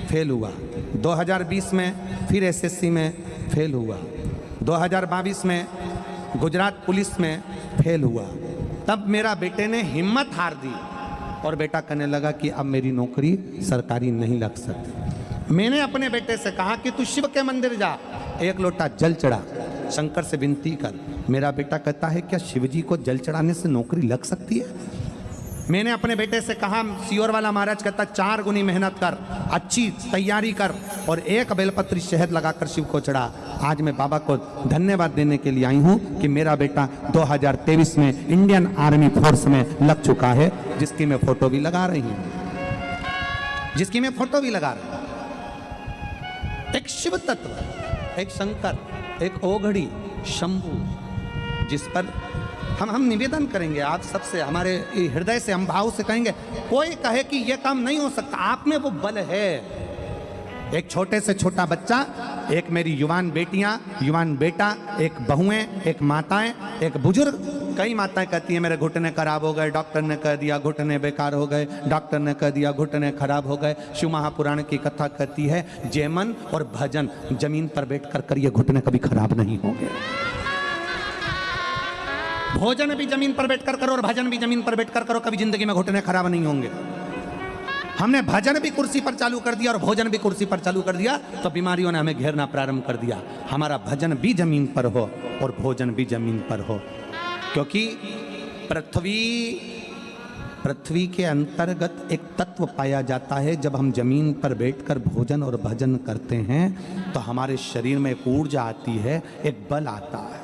फेल हुआ। 2020 में फिर एसएससी में फेल हुआ। 2022 में गुजरात पुलिस में फेल हुआ। तब मेरा बेटे ने हिम्मत हार दी और बेटा कहने लगा कि अब मेरी नौकरी सरकारी नहीं लग सकती। मैंने अपने बेटे से कहा कि तू शिव के मंदिर जा, एक लोटा जल चढ़ा, शंकर से विनती कर। मेरा बेटा कहता है क्या शिवजी को जल चढ़ाने से नौकरी लग सकती है? मैंने अपने बेटे से कहा, सियोर वाला महाराज कहता 4 गुनी मेहनत कर, अच्छी तैयारी कर और एक बेलपत्री शहद लगाकर शिव को चढ़ा। आज मैं बाबा को धन्यवाद देने के लिए आई हूँ कि मेरा बेटा 2023 में इंडियन आर्मी फोर्स में लग चुका है, जिसकी मैं फोटो भी लगा रही हूँ, जिसकी मैं फोटो भी लगा रही हूँ। एक शिव तत्व, एक शंकर, एक ओघड़ी, शंभू, जिस पर हम निवेदन करेंगे आप सबसे, हमारे हृदय से हम भाव से कहेंगे। कोई कहे कि यह काम नहीं हो सकता, आप में वो बल है। एक छोटे से छोटा बच्चा, एक मेरी युवान बेटियां, युवान बेटा, एक बहुएं, एक माताएं, एक बुजुर्ग, कई माताएं कहती हैं मेरे घुटने खराब हो गए, डॉक्टर ने कह दिया घुटने बेकार हो गए, डॉक्टर ने कह दिया घुटने खराब हो गए। शिव महापुराण की कथा कहती है जयमन और भजन जमीन पर बैठकर करिए, घुटने कभी खराब नहीं होंगे। भोजन भी जमीन पर बैठकर करो और भजन भी जमीन पर बैठकर करो, कभी जिंदगी में घुटने खराब नहीं होंगे। हमने भजन भी कुर्सी पर चालू कर दिया और भोजन भी कुर्सी पर चालू कर दिया तो बीमारियों ने हमें घेरना प्रारंभ कर दिया। हमारा भजन भी जमीन पर हो और भोजन भी जमीन पर हो, क्योंकि पृथ्वी के अंतर्गत एक तत्व पाया जाता है। जब हम जमीन पर बैठकर भोजन और भजन करते हैं तो हमारे शरीर में एक ऊर्जा आती है, एक बल आता है।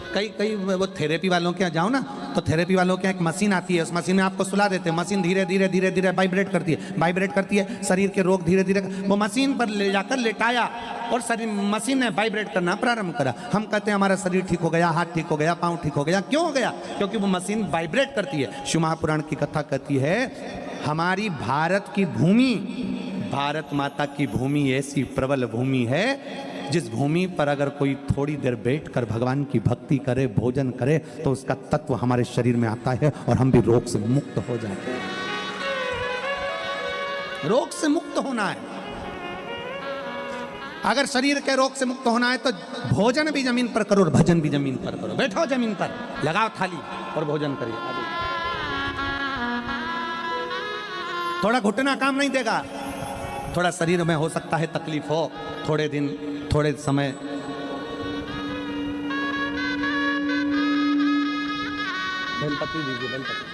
कई वो थेरेपी वालों के यहाँ जाओ ना तो थेरेपी वालों के यहाँ एक मशीन आती है, उस मशीन में आपको सुला देते हैं। मशीन धीरे धीरे धीरे धीरे वाइब्रेट करती है, शरीर के रोग धीरे धीरे वो मशीन पर ले जाकर लेटाया और शरीर मशीन ने वाइब्रेट करना प्रारंभ करा। हम कहते हैं हमारा शरीर ठीक हो गया, हाथ ठीक हो गया, पाँव ठीक हो गया। क्यों हो गया? क्योंकि वो मशीन वाइब्रेट करती है। शिव महापुराण की कथा कहती है हमारी भारत की भूमि, भारत माता की भूमि ऐसी प्रबल भूमि है जिस भूमि पर अगर कोई थोड़ी देर बैठकर भगवान की भक्ति करे, भोजन करे तो उसका तत्व हमारे शरीर में आता है और हम भी रोग से मुक्त हो जाते हैं। रोग से मुक्त होना है, अगर शरीर के रोग से मुक्त होना है तो भोजन भी जमीन पर करो और भजन भी जमीन पर करो। बैठो जमीन पर, लगाओ थाली और भोजन करिए। थोड़ा घुटना काम नहीं देगा, थोड़ा शरीर में हो सकता है तकलीफ हो, थोड़े दिन थोड़े समय। बेलपति दीजिए, बेलपति।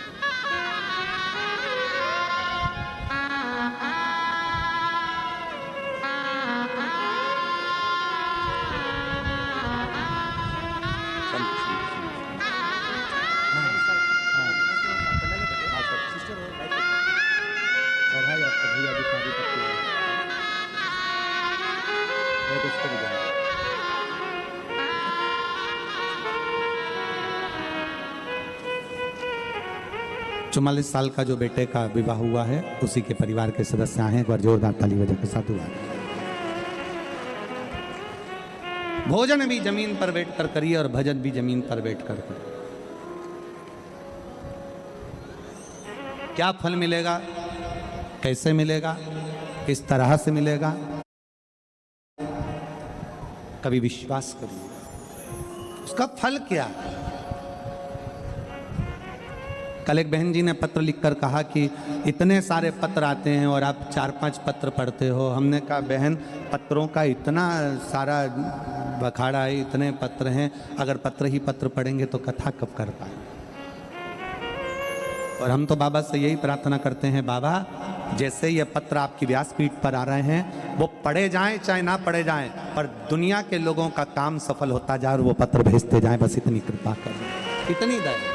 चौवालीस साल का जो बेटे का विवाह हुआ है उसी के परिवार के सदस्य आए हैं, एक बार जोरदार ताली बजा के साथ हुआ। भोजन भी जमीन पर बैठकर करिए और भजन भी जमीन पर बैठकर करिए। क्या फल मिलेगा, कैसे मिलेगा, किस तरह से मिलेगा, कभी विश्वास करिए। उसका फल क्या है? कल एक बहन जी ने पत्र लिखकर कहा कि इतने सारे पत्र आते हैं और आप 4-5 पत्र पढ़ते हो। हमने कहा बहन पत्रों का इतना सारा बखाड़ा है, इतने पत्र हैं, अगर पत्र ही पत्र पढ़ेंगे तो कथा कब कर पाए। और हम तो बाबा से यही प्रार्थना करते हैं, बाबा जैसे ये पत्र आपकी व्यासपीठ पर आ रहे हैं वो पढ़े जाएं चाहे ना पढ़े जाएं, पर दुनिया के लोगों का काम सफल होता जाए और वो पत्र भेजते जाएं, बस इतनी कृपा करें, इतनी दया।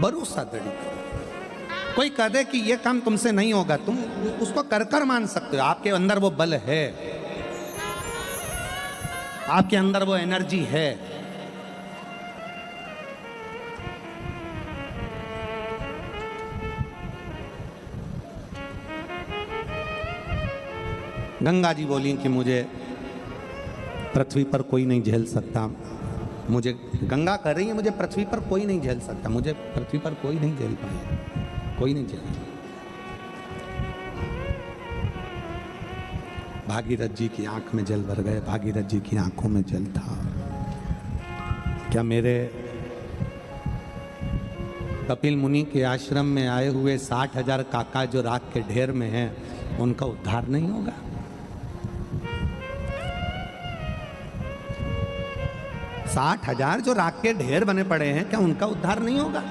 भरोसा दड़ी करो। कोई कह दे कि ये काम तुमसे नहीं होगा, तुम उसको कर कर मान सकते हो। आपके अंदर वो बल है, आपके अंदर वो एनर्जी है। गंगा जी बोली कि मुझे पृथ्वी पर कोई नहीं झेल सकता। मुझे गंगा कह रही है मुझे पृथ्वी पर कोई नहीं झेल सकता, मुझे पृथ्वी पर कोई नहीं झेल पाए, कोई नहीं झेल। भागीरथ जी की आंख में जल भर गए, भागीरथ जी की आंखों में जल था। क्या मेरे कपिल मुनि के आश्रम में आए हुए 60,000 काका जो राख के ढेर में हैं उनका उद्धार नहीं होगा? साठ 60,000 जो राख के ढेर बने पड़े हैं, क्या उनका उद्धार नहीं होगा?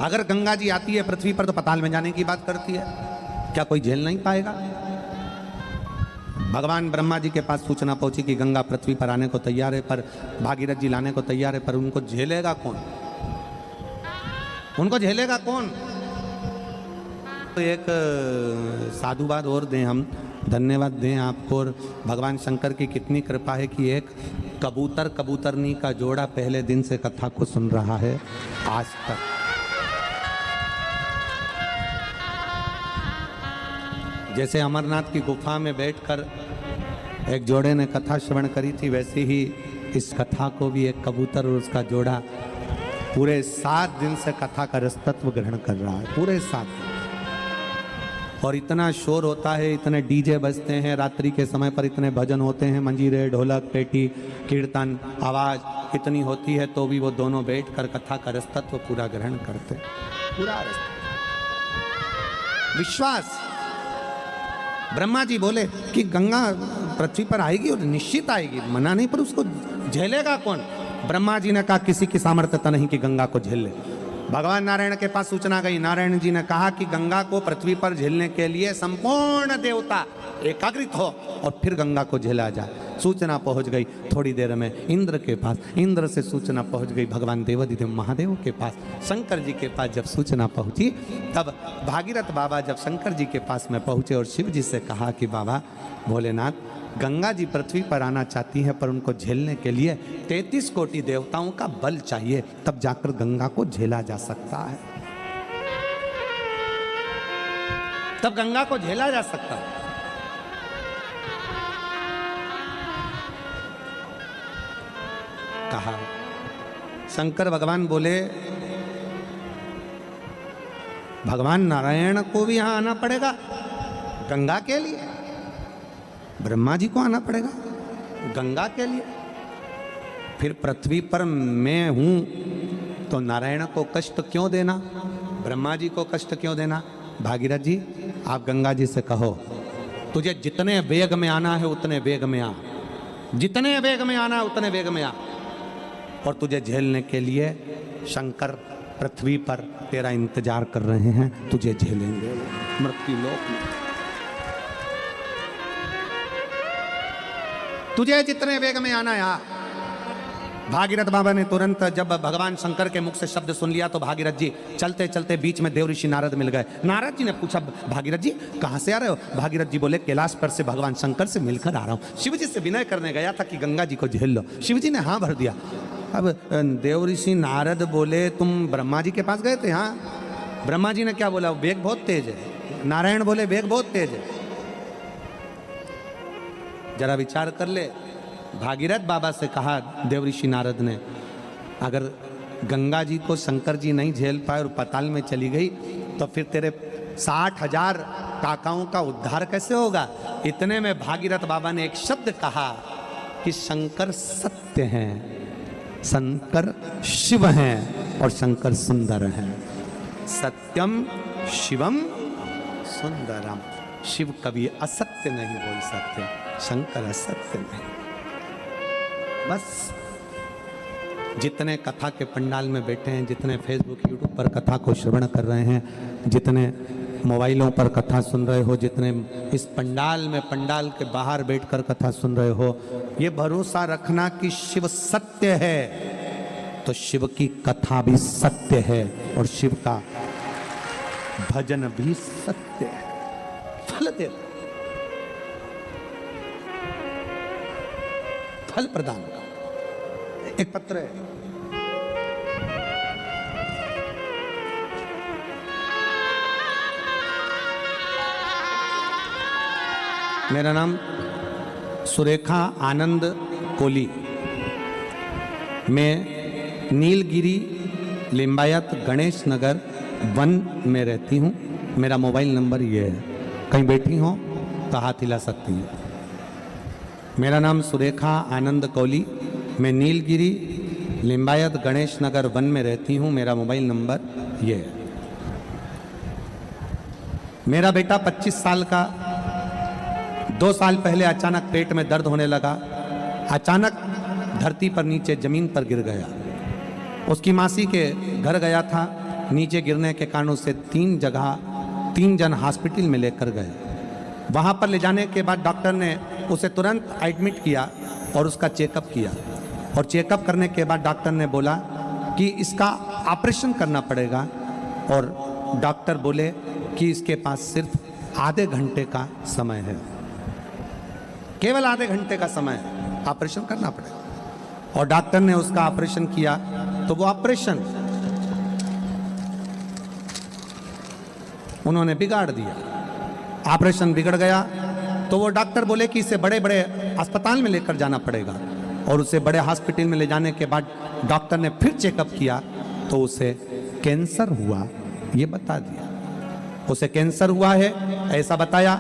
अगर गंगा जी आती है पृथ्वी पर तो पाताल में जाने की बात करती है, क्या कोई झेल नहीं पाएगा? भगवान ब्रह्मा जी के पास सूचना पहुंची कि गंगा पृथ्वी पर आने को तैयार है, पर भागीरथ जी लाने को तैयार है, पर उनको झेलेगा कौन? उनको झेलेगा कौन? तो एक साधुवाद और दें हम, धन्यवाद दें आपको। और भगवान शंकर की कितनी कृपा है कि एक कबूतर कबूतरनी का जोड़ा पहले दिन से कथा को सुन रहा है आज तक। जैसे अमरनाथ की गुफा में बैठकर एक जोड़े ने कथा श्रवण करी थी, वैसे ही इस कथा को भी एक कबूतर और उसका जोड़ा पूरे 7 दिन से कथा का रसतत्व ग्रहण कर रहा है, पूरे 7 दिन। और इतना शोर होता है, इतने डीजे बजते हैं रात्रि के समय पर, इतने भजन होते हैं, मंजीरे, ढोलक, पेटी, कीर्तन, आवाज इतनी होती है, तो भी वो दोनों बैठकर कथा का रसतत्व पूरा ग्रहण करते, पूरा विश्वास। ब्रह्मा जी बोले कि गंगा पृथ्वी पर आएगी और निश्चित आएगी, मना नहीं, पर उसको झेलेगा कौन? ब्रह्मा जी ने कहा किसी की सामर्थ्यता नहीं कि गंगा को झेल ले। भगवान नारायण के पास सूचना गई, नारायण जी ने कहा कि गंगा को पृथ्वी पर झेलने के लिए संपूर्ण देवता एकाग्रित हो और फिर गंगा को झेला जाए। सूचना पहुंच गई थोड़ी देर में इंद्र के पास, इंद्र से सूचना पहुंच गई भगवान देवाधिदेव महादेव के पास, शंकर जी के पास जब सूचना पहुंची तब भागीरथ बाबा जब शंकर जी के पास में पहुंचे और शिव जी से कहा कि बाबा भोलेनाथ, गंगा जी पृथ्वी पर आना चाहती है, पर उनको झेलने के लिए 33 कोटि देवताओं का बल चाहिए, तब जाकर गंगा को झेला जा सकता है, तब गंगा को झेला जा सकता है। कहा शंकर भगवान बोले भगवान नारायण को भी यहां आना पड़ेगा गंगा के लिए, ब्रह्मा जी को आना पड़ेगा गंगा के लिए, फिर पृथ्वी पर मैं हूं तो नारायण को कष्ट क्यों देना, ब्रह्मा जी को कष्ट क्यों देना? भागीरथ जी आप गंगा जी से कहो तुझे जितने वेग में आना है उतने वेग में आ, जितने वेग में आना है उतने वेग में आ, और तुझे झेलने के लिए शंकर पृथ्वी पर तेरा इंतजार कर रहे हैं, तुझे झेलेंगे मृत्यु लोक में। तुझे जितने वेग में आना है। भागीरथ बाबा ने तुरंत जब भगवान शंकर के मुख से शब्द सुन लिया तो भागीरथ जी चलते चलते बीच में देवऋषि नारद मिल गए। नारद जी ने पूछा भागीरथ जी कहाँ से आ रहे हो? भागीरथ जी बोले कैलाश पर से भगवान शंकर से मिलकर आ रहा हूँ, शिव जी से विनय करने गया था कि गंगा जी को झेल लो। शिव जी ने हाँ भर दिया। अब देवऋषि नारद बोले तुम ब्रह्मा जी के पास गए थे? हाँ। ब्रह्मा जी ने क्या बोला? वेग बहुत तेज है। नारायण बोले वेग बहुत तेज है। जरा विचार कर ले। भागीरथ बाबा से कहा देवऋषि नारद ने, अगर गंगा जी को शंकर जी नहीं झेल पाए और पाताल में चली गई तो फिर तेरे 60,000 काकाओं का उद्धार कैसे होगा? इतने में भागीरथ बाबा ने एक शब्द कहा कि शंकर सत्य हैं, शंकर शिव हैं और शंकर सुंदर हैं। सत्यम शिवम सुंदरम। शिव कभी असत्य नहीं बोल सकते, शंकर असत्य नहीं। बस जितने कथा के पंडाल में बैठे हैं, जितने फेसबुक यूट्यूब पर कथा को श्रवण कर रहे हैं, जितने मोबाइलों पर कथा सुन रहे हो, जितने इस पंडाल में पंडाल के बाहर बैठकर कथा सुन रहे हो, ये भरोसा रखना कि शिव सत्य है तो शिव की कथा भी सत्य है और शिव का भजन भी सत्य है। फल दे, फल प्रदान का एक पत्र है। मेरा नाम सुरेखा आनंद कोली। मैं नीलगिरी लिंबायत गणेश नगर 1 में रहती हूँ। मेरा मोबाइल नंबर ये है, कहीं बैठी हो तो हाथ हिला सकती है। मेरा नाम सुरेखा आनंद कोली। मैं नीलगिरी लिंबायत गणेश नगर 1 में रहती हूँ। मेरा मोबाइल नंबर ये है। मेरा बेटा 25 साल का 2 साल पहले अचानक पेट में दर्द होने लगा। अचानक धरती पर नीचे जमीन पर गिर गया। उसकी मासी के घर गया था। नीचे गिरने के कारण उसे 3 जन हॉस्पिटल में लेकर गए। वहाँ पर ले जाने के बाद डॉक्टर ने उसे तुरंत एडमिट किया और उसका चेकअप किया। और चेकअप करने के बाद डॉक्टर ने बोला कि इसका ऑपरेशन करना पड़ेगा और डॉक्टर बोले कि इसके पास सिर्फ आधे घंटे का समय है, केवल आधे घंटे का समय है, ऑपरेशन करना पड़ेगा। और डॉक्टर ने उसका ऑपरेशन किया तो वो ऑपरेशन उन्होंने बिगाड़ दिया। ऑपरेशन बिगड़ गया तो वो डॉक्टर बोले कि इसे बड़े बड़े अस्पताल में लेकर जाना पड़ेगा। और उसे बड़े हॉस्पिटल में ले जाने के बाद डॉक्टर ने फिर चेकअप किया तो उसे कैंसर हुआ, ये बता दिया। उसे कैंसर हुआ है ऐसा बताया।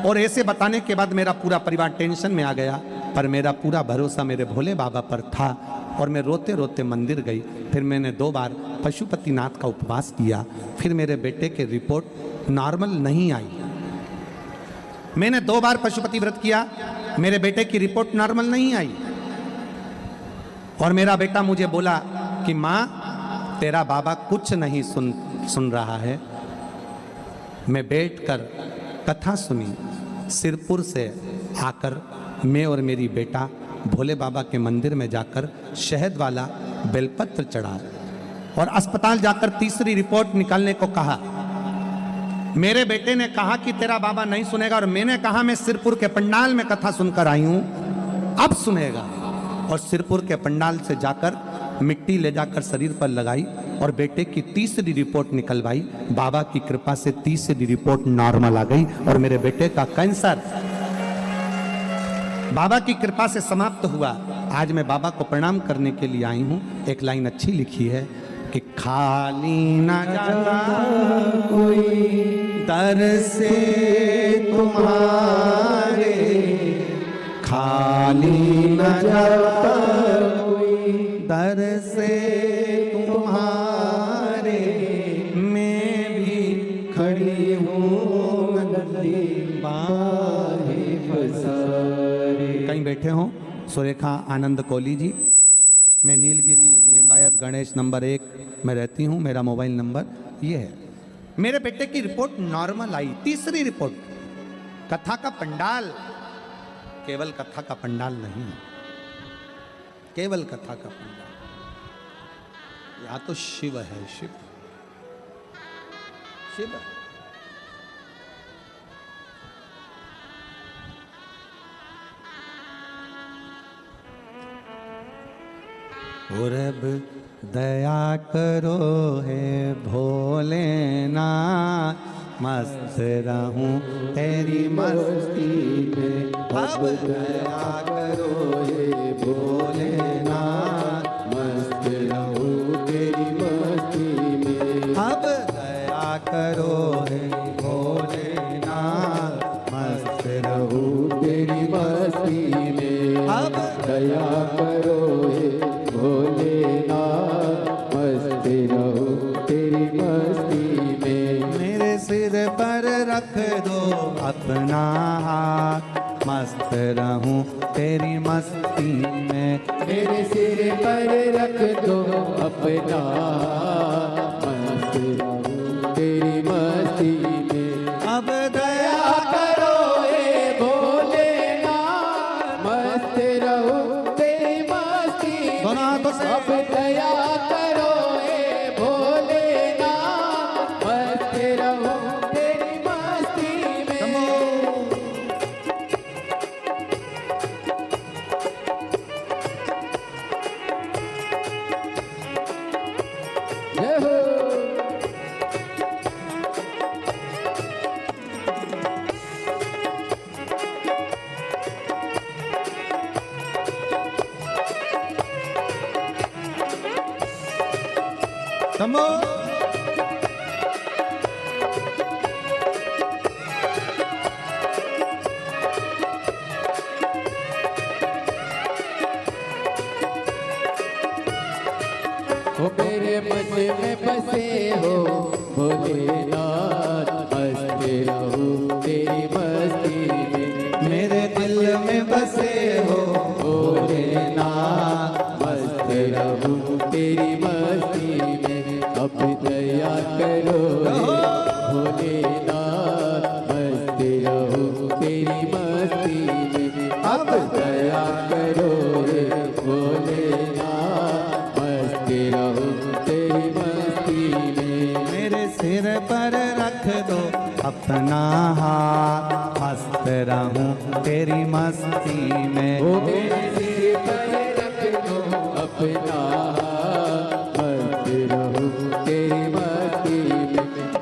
और ऐसे बताने के बाद मेरा पूरा परिवार टेंशन में आ गया, पर मेरा पूरा भरोसा मेरे भोले बाबा पर था। और मैं रोते रोते मंदिर गई। फिर मैंने 2 बार पशुपतिनाथ का उपवास किया। फिर मेरे बेटे के रिपोर्ट नॉर्मल नहीं आई। मैंने 2 बार पशुपति व्रत किया, मेरे बेटे की रिपोर्ट नॉर्मल नहीं आई। और मेरा बेटा मुझे बोला कि माँ तेरा बाबा कुछ नहीं सुन रहा है। मैं बैठकर कथा सुनी। सिरपुर से आकर मैं और मेरी बेटा भोले बाबा के मंदिर में जाकर शहद वाला बेलपत्र चढ़ा और अस्पताल जाकर तीसरी रिपोर्ट निकालने को कहा। मेरे बेटे ने कहा कि तेरा बाबा नहीं सुनेगा, और मैंने कहा मैं सिरपुर के पंडाल में कथा सुनकर आई हूं, अब सुनेगा। और सिरपुर के पंडाल से जाकर मिट्टी ले जाकर शरीर पर लगाई और बेटे की तीसरी रिपोर्ट निकलवाई। बाबा की कृपा से तीसरी रिपोर्ट नॉर्मल आ गई और मेरे बेटे का कैंसर बाबा की कृपा से समाप्त हुआ। आज मैं बाबा को प्रणाम करने के लिए आई हूं। एक लाइन अच्छी लिखी है कि खाली न जाता कोई दर से तुम्हारे, खाली न जाता कोई दर से तुम्हारे, मैं भी खड़ी हूँ नदी बाहे फसारे। कहीं बैठे हो सुरेखा आनंद कोहली जी, मैं नीलगिरी लिंबायत गणेश नंबर 1 में रहती हूँ। मेरा मोबाइल नंबर ये है। मेरे बेटे की रिपोर्ट नॉर्मल आई, तीसरी रिपोर्ट। कथा का पंडाल, केवल कथा का पंडाल नहीं, केवल कथा का पंडाल, या तो शिव है, शिव शिव है। और अब दया करो है भोलेनाथ, मस्त रहूं तेरी मस्ती में। अब दया करो है भोलेनाथ, मस्त रहूं तेरी मस्ती में। अब दया करो है भोलेनाथ, मस्त रहूं तेरी मस्ती में। अब दया करो है भोलेनाथ, मस्त रहूं तेरी मस्ती में। मेरे सिर पर रख दो अपना हाथ, मस्त रहूं तेरी मस्ती में। मेरे सिर पर रख दो अपना हाथ, मस्त रहूं तेरी मस्ती में। अब दया करो हे भोलेनाथ, मस्त रहूं तेरी मस्ती में। दोनों हाथों से अब दया करो हे भोलेनाथ, मस्त रहूं तेरी मस्ती में। जय हो। तमो हो मेरे मन में बसे हो भोलेनाथ, मस्त रहूं तेरी मस्ती में। मेरे दिल में बसे हो भोलेनाथ, मस्त रहूं तेरी मस्ती में। अब दया करो हे भोलेनाथ, मस्त रहूं तेरी मस्ती में। अब दया करो हे भोलेनाथ, मस्त रहूं तेरी मस्ती में। मेरे अपना हाथ, मस्त रहूं तेरी मस्ती में। ओ मेरे सिर पर रख दो अपना हाथ, मस्त रहूं तेरी मस्ती में।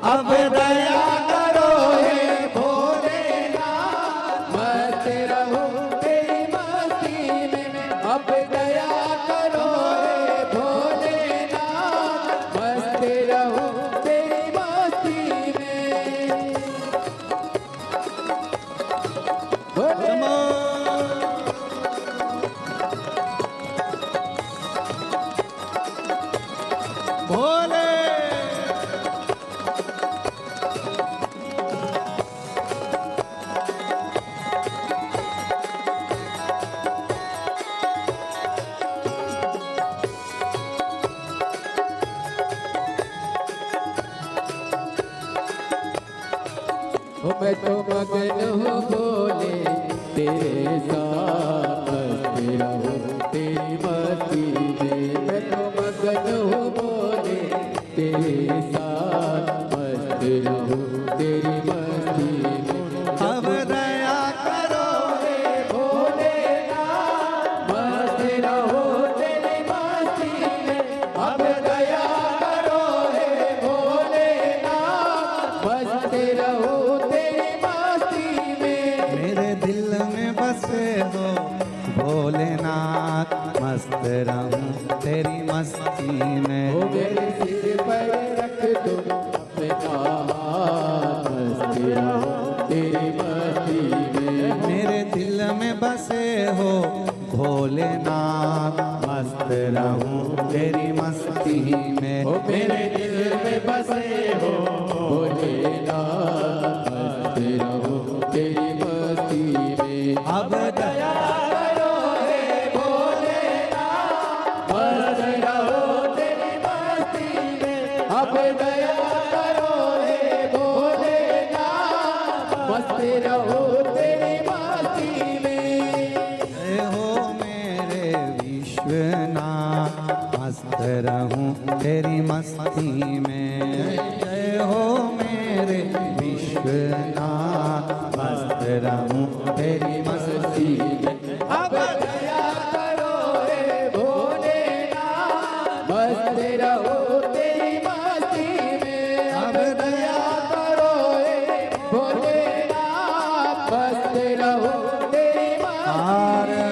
अब दया करो हे भोलेनाथ, मस्त रहूं तेरी मस्ती में। अब दया करो हे भोलेनाथ, मस्त रहूं तेरी मस्ती में। भोले भोले मैं तो मगन हूँ भोले तेरे साथ, मस्त रहूं तेरी मस्ती में। मैं तो मगन हूँ भोले तेरे साथ, मस्त रहूं तेरी मस्ती में। अब दया करो हे भोलेनाथ, मस्त रहूं तेरी मस्ती में। अब दया करो हे भोलेनाथ, मस्त रहूं तेरी मस्ती में। मेरे दिल में बसे हो भोलेनाथ, मस्त रहूं तेरी मस्ती में। ओ मेरे सिर पर रख दो अपना हाथ, मस्त रहूं तेरी मस्ती में। मेरे दिल में बसे हो भोलेनाथ, मस्त रहूं तेरी मस्ती में। ओ मेरे दिल में बसे हो भोलेनाथ, मस्त रहूं तेरी मस्ती में। अब दया करो हे भोलेनाथ, मस्त रहो तेरी मस्ती में। अब दया करो हे भोलेनाथ, मस्त रहो तेरी मस्ती में। जय हो मेरे विश्वनाथ, मस्त रहूं तेरी मस्ती में। जय हो मेरे विश्वनाथ, मस्त रहूं तेरी मस्ती में। अब दया करो हे भोलेनाथ, मस्त रहो तेरी मस्ती में। अब दया करो हे भोलेनाथ, मस्त रहो तेरी मस्ती में।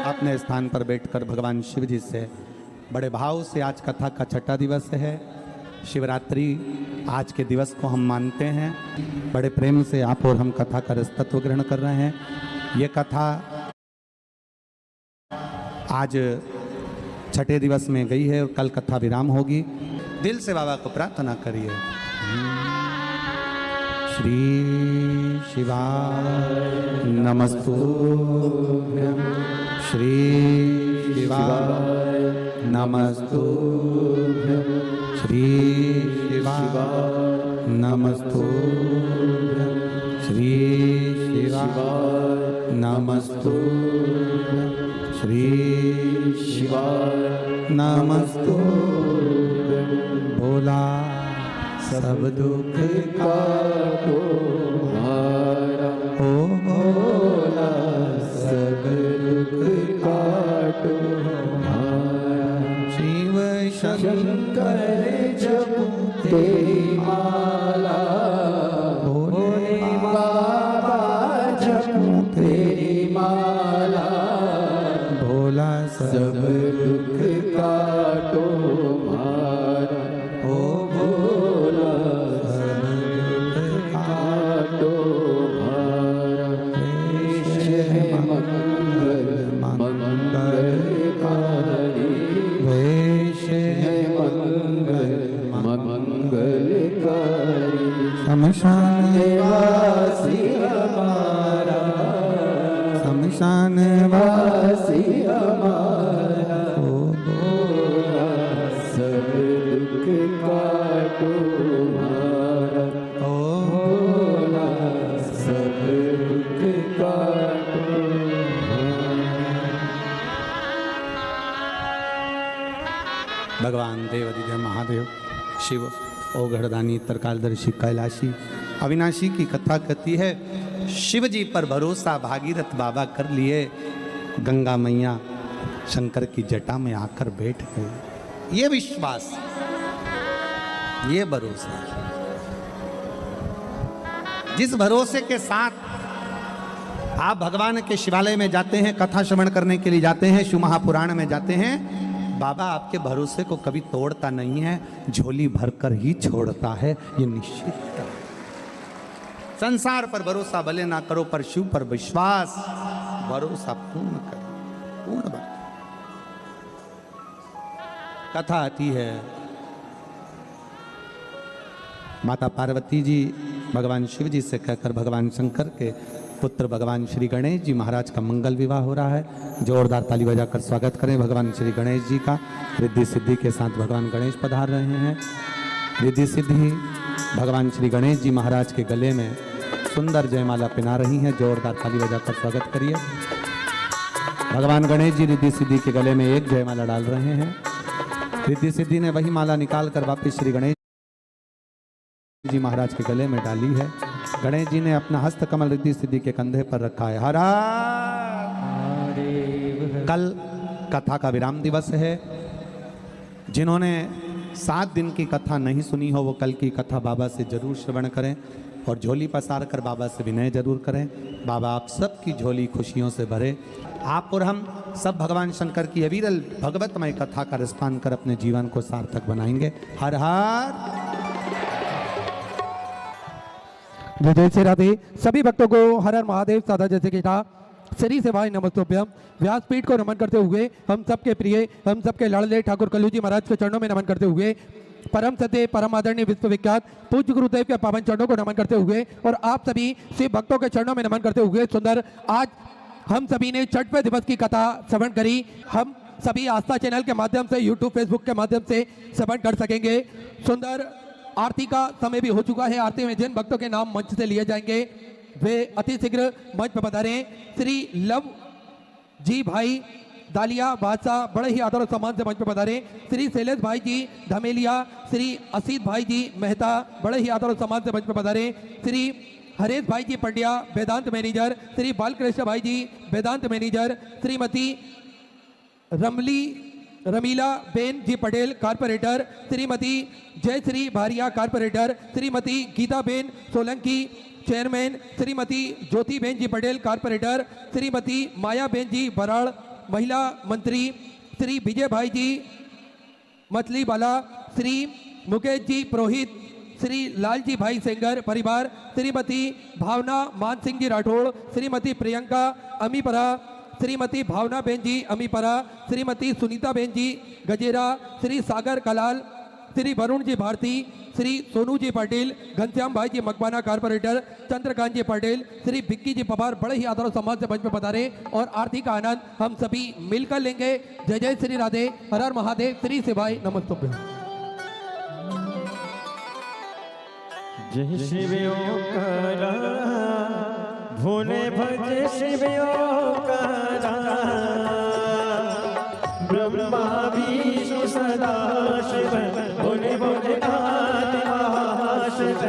अपने स्थान पर बैठकर भगवान शिव जी से बड़े भाव से, आज कथा का छठा दिवस है, शिवरात्रि आज के दिवस को हम मानते हैं। बड़े प्रेम से आप और हम कथा का रसतत्व ग्रहण कर रहे हैं। ये कथा आज छठे दिवस में गई है और कल कथा विराम होगी। दिल से बाबा को प्रार्थना करिए। श्री शिवाय नमस्तुभ्यं, श्री शिवाय नमस्तुभ्यं, श्री शिवाय नमस्तुभ्यं, श्री शिवाय नमस्तुभ्यं, श्री शिवाय नमस्तुभ्यं। भोला सब दुख काटो हारा, ओ भोला सब दुख काटो हारा। शिव शंकर जपो तेरी माला, भोले बाबा जपो तेरी माला। भोला सब दुख काटो हारा, ओ भोला सब दुख काटो हारा। वेश है मंगल मंगलकारी, वेश है मंगल मंगलकारी। शमशान वासी हमारा, शमशान वासी हमारा। ओ भोला सब दुख काटो हारा, ओ भोला सब दुख काटो हारा। भगवान देव महादेव शिव ओघड़दानी तरकालदर्शी कैलाशी अविनाशी की कथा कहती है, शिव जी पर भरोसा भागीरथ बाबा कर लिए, गंगा मैया शंकर की जटा में आकर बैठ गए। ये विश्वास, ये भरोसा, जिस भरोसे के साथ आप भगवान के शिवालय में जाते हैं, कथा श्रवण करने के लिए जाते हैं, शिव महापुराण में जाते हैं, बाबा आपके भरोसे को कभी तोड़ता नहीं है, झोली भरकर ही छोड़ता है, ये निश्चित है। संसार पर भरोसा भले ना करो, पर शिव पर विश्वास भरोसा पूर्ण करो, पूर्ण भरोसा। कथा आती है, माता पार्वती जी भगवान शिव जी से कहकर भगवान शंकर के पुत्र भगवान श्री गणेश जी महाराज का मंगल विवाह हो रहा है। जोरदार ताली बजाकर स्वागत करें भगवान श्री गणेश जी का। रिद्धि सिद्धि के साथ भगवान गणेश पधार रहे हैं। रिद्धि सिद्धि भगवान श्री गणेश जी महाराज के गले में सुंदर जयमाला पहना रही हैं। जोरदार ताली बजाकर स्वागत करिए। भगवान गणेश जी रिद्धि सिद्धि के गले में एक जयमाला डाल रहे हैं। रिद्धि सिद्धि ने वही माला निकाल कर वापिस श्री गणेश जी महाराज के गले में डाली है। गणेश जी ने अपना हस्त कमल रिद्धि सिद्धि के कंधे पर रखा है। हरा कल कथा का विराम दिवस है। जिन्होंने 7 दिन की कथा नहीं सुनी हो, वो कल की कथा बाबा से जरूर श्रवण करें और झोली पसार कर बाबा से विनय जरूर करें। बाबा आप सबकी झोली खुशियों से भरे। आप और हम सब भगवान शंकर की अविरल भगवतमय कथा का रसपान कर अपने जीवन को सार्थक बनाएंगे। हर हर जय जय श्री राधे। सभी भक्तों को हर हर महादेव साधा जैसे की था श्री सेवाय नमस्तोभ्यम। व्यासपीठ को नमन करते हुए हम सबके प्रिय, हम सबके लाडले ठाकुर कल्लू जी महाराज के चरणों में नमन करते हुए, परम सत्य परम आदरणीय विश्वविख्यात पूज्य गुरुदेव के पावन चरणों को नमन करते हुए और आप सभी शिव भक्तों के चरणों में नमन करते हुए, सुंदर आज हम सभी ने छठवें दिवस की कथा श्रवण करी। हम सभी आस्था चैनल के माध्यम से, यूट्यूब फेसबुक के माध्यम से श्रवण कर सकेंगे। सुंदर आरती का समय भी हो चुका है। आरती में जिन भक्तों के नाम मंच से लिए जाएंगे वे अति शीघ्र मंच पर पधारें। श्री लव जी भाई दालिया बादशाह बड़े ही आदर और सम्मान से मंच पर पधारें। श्री शैलेश भाई जी धमेलिया, श्री असीत भाई जी मेहता बड़े ही आदर और सम्मान से मंच पर पधारें। Shri Haresh bhai ji Pandya Vedant manager, Shri Balkrishna bhai ji Vedant manager, Shrimati Ramila ben ji Patel corporator, Shrimati Jayashree Bhariya corporator, Shrimati Geeta ben Solanki chairman, Shrimati Jyoti ben ji Patel corporator, Shrimati Maya ben ji Barad महिला मंत्री, श्री विजय भाई जी मछली वाला, श्री मुकेश जी पुरोहित, श्री लालजी भाई सेंगर परिवार, श्रीमती भावना मान सिंह जी राठौड़, श्रीमती प्रियंका अमीपरा, श्रीमती भावना बेन जी अमीपरा, श्रीमती सुनीता बेन जी गजेरा, श्री सागर कलाल, श्री वरुण जी भारती, श्री सोनू जी पटेल, घनश्याम भाई जी मकबाना कारपोरेटर, चंद्रकांत जी पटेल, श्री विक्की जी पवार बड़े ही आदर और सम्मान से मंच में पधारे और आरती का आनंद हम सभी मिलकर लेंगे। जय जय श्री राधे। हर हर महादेव। श्री शिवाय नमस्तुभ्यं। जय शिव ओंकारा भोले भज शिव ओंकारा, ब्रह्मा विष्णु सदा शिव भोले भोले नाथ महाशिव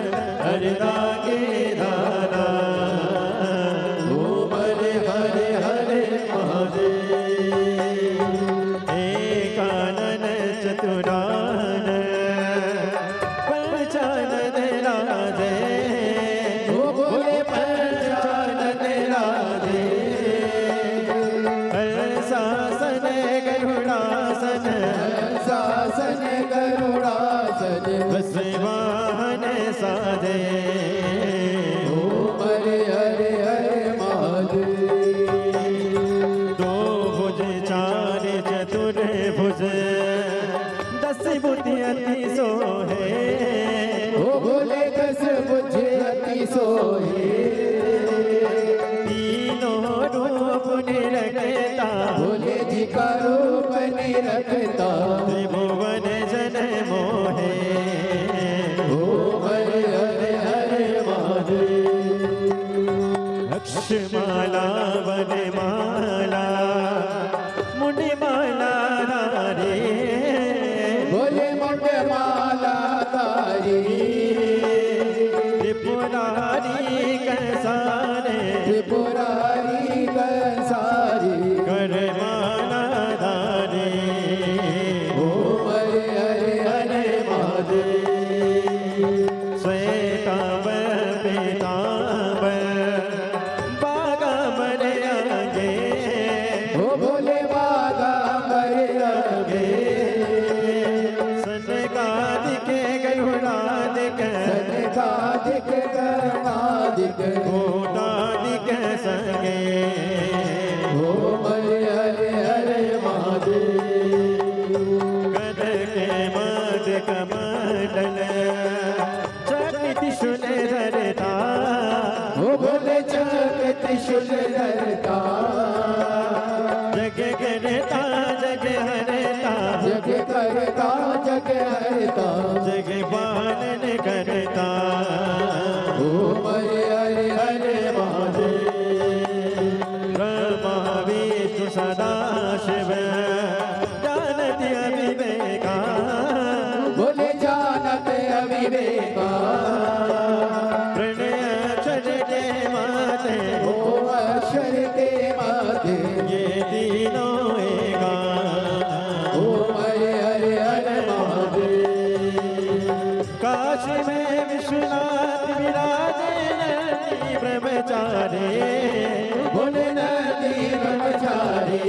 हरदा के दादा। ओम हरे हरे हरे महादेव। एकानन चतुरानन पंचानन राधे, ओ भोले पंचानन राधे। शासन गरुड़ासन, शासन गरुड़ासन, वाहन साधे। ओम हरे हरे हरे महादेव। दो भुज चार चतुर भुज, 10 बुद्धि अति सोहे। ओ भोले 10 बुद्धि अति सोहे। तीनों रूप निरखता, भोले जी का रूप निरखता, त्रिभुवन जन मोहे। ओम हरे हरे हरे महादेव। लक्ष्माला वनमाला मुनिमाला रे, भोले मुंड माला तारी, त्रिशूल धरता, जग करता जग हरता, जग करता जग हरता, जग पालन करता। ओम हरे हरे हरे महादेव। ब्रह्मा विष्णु सदा शिव जानति अविवेका, बोले जानत अविवेका, प्रणय अक्षर के माते, ओम अक्षर के माते, ये तीनों एका। ओम हरे हरे हरे महादेव। काशी में विश्वनाथ विराजे नंदी ब्रह्मचारी, बोले नंदी ब्रह्मचारी,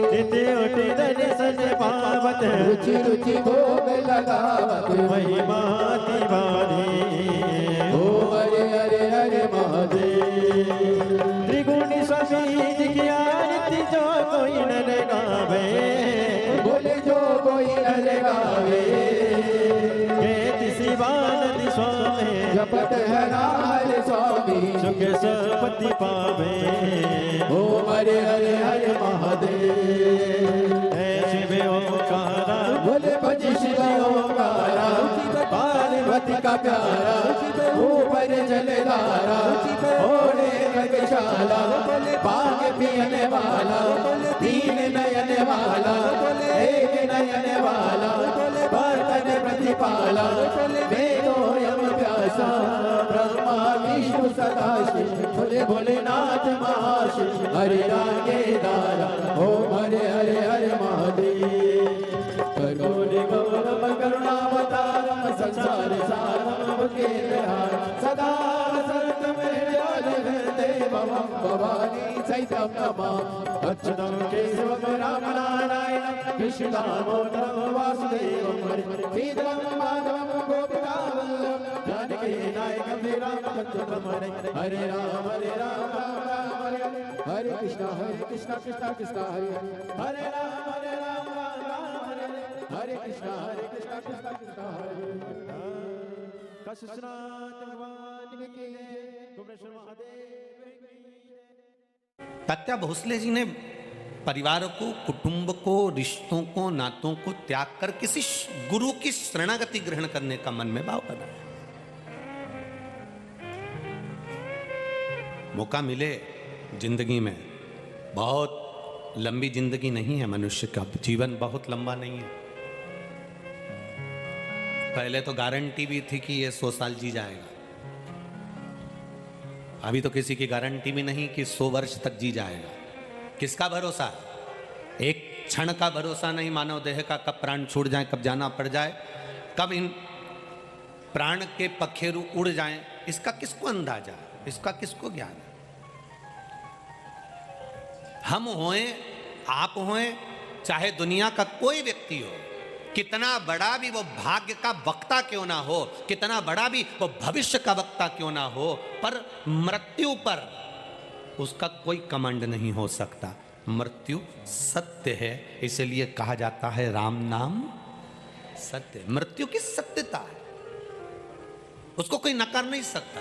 नित्य उठि दर्शन पावत, रुचि रुचि भोग लगावत, महिमा तिवारी। ओम हरे हरे हरे महादेव। त्रिगुणी स्वामी जी की आरती जो कोई न गावे, बोले जो कोई न लगावे, कहती शिवानंद स्वामी, जपत है नाम स्वामी, सुख संपत्ति पावे। ओम हरे हरे हरे महादेव। है शिव ओंकारा, बोले भज शिव ओंकारा, पार्वती का प्यारा, ऊपर जलधारा, ओढ़े गगशाला, बाग पियने वाला, तीन नयन वाला, एक नयन वाला, बर्तन प्रतिपाला, वेदो यम व्यासा, ब्रह्मा विष्णु सदा शिव, बोले भोलेनाथ महाशिव, हरे रागे दारा, ओम हरे हरे हरे महादेव। करुणे गौरव करुणावतारम, संसार सारम के विहार, सदा वसंत में देवम भवानी सहितम नमः। अच्युतम केशवम राम नारायणम, कृष्ण दामोदरम वासुदेवम, श्रीधरम माधवम गोपिकावल्लभम, जानकी नायकम रामचंद्रम, हरे राम राम राम हरे हरे, हरे कृष्णा कृष्णा कृष्णा हरे हरे, हरे राम राम राम हरे हरे, हरे कृष्णा कृष्णा कृष्णा हरे हरे। काशीनाथ भगवान की जय, गुप्तेश्वर महादेव की जय। तात्या भोसले जी ने परिवार को, कुटुंब को, रिश्तों को, नातों को त्याग कर किसी गुरु की शरणागति ग्रहण करने का मन में भाव बनाया। मौका मिले जिंदगी में, बहुत लंबी जिंदगी नहीं है मनुष्य का, जीवन बहुत लंबा नहीं है। पहले तो गारंटी भी थी कि ये 100 साल जी जाएगा, अभी तो किसी की गारंटी भी नहीं कि 100 वर्ष तक जी जाएगा। किसका भरोसा? एक क्षण का भरोसा नहीं मानव देह का, कब प्राण छूट जाए, कब जाना पड़ जाए, कब इन प्राण के पखेरु उड़ जाएं, इसका किसको अंदाजा, इसका किसको ज्ञान है? हम होए, आप होए, चाहे दुनिया का कोई व्यक्ति हो, कितना बड़ा भी वो भाग्य का वक्ता क्यों ना हो, कितना बड़ा भी वो भविष्य का वक्ता क्यों ना हो, पर मृत्यु पर उसका कोई कमांड नहीं हो सकता। मृत्यु सत्य है, इसलिए कहा जाता है राम नाम सत्य। मृत्यु की सत्यता है, उसको कोई नकार नहीं सकता।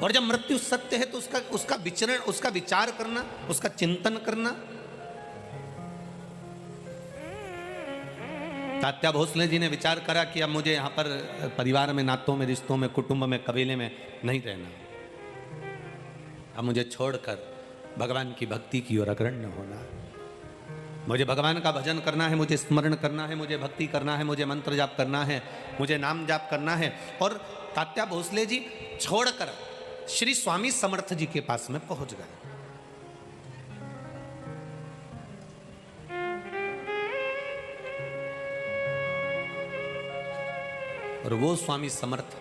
और जब मृत्यु सत्य है तो उसका विचरण, उसका विचार करना, उसका चिंतन करना। तात्या भोसले जी ने विचार करा कि अब मुझे यहाँ पर परिवार में, नातों में, रिश्तों में, कुटुंब में, कबीले में नहीं रहना, अब मुझे छोड़कर भगवान की भक्ति की ओर अग्रणी होना। मुझे भगवान का भजन करना है, मुझे स्मरण करना है, मुझे भक्ति करना है, मुझे मंत्र जाप करना है, मुझे नाम जाप करना है। और तात्या भोसले जी छोड़कर श्री स्वामी समर्थ जी के पास में पहुंच गए। और वो स्वामी समर्थ,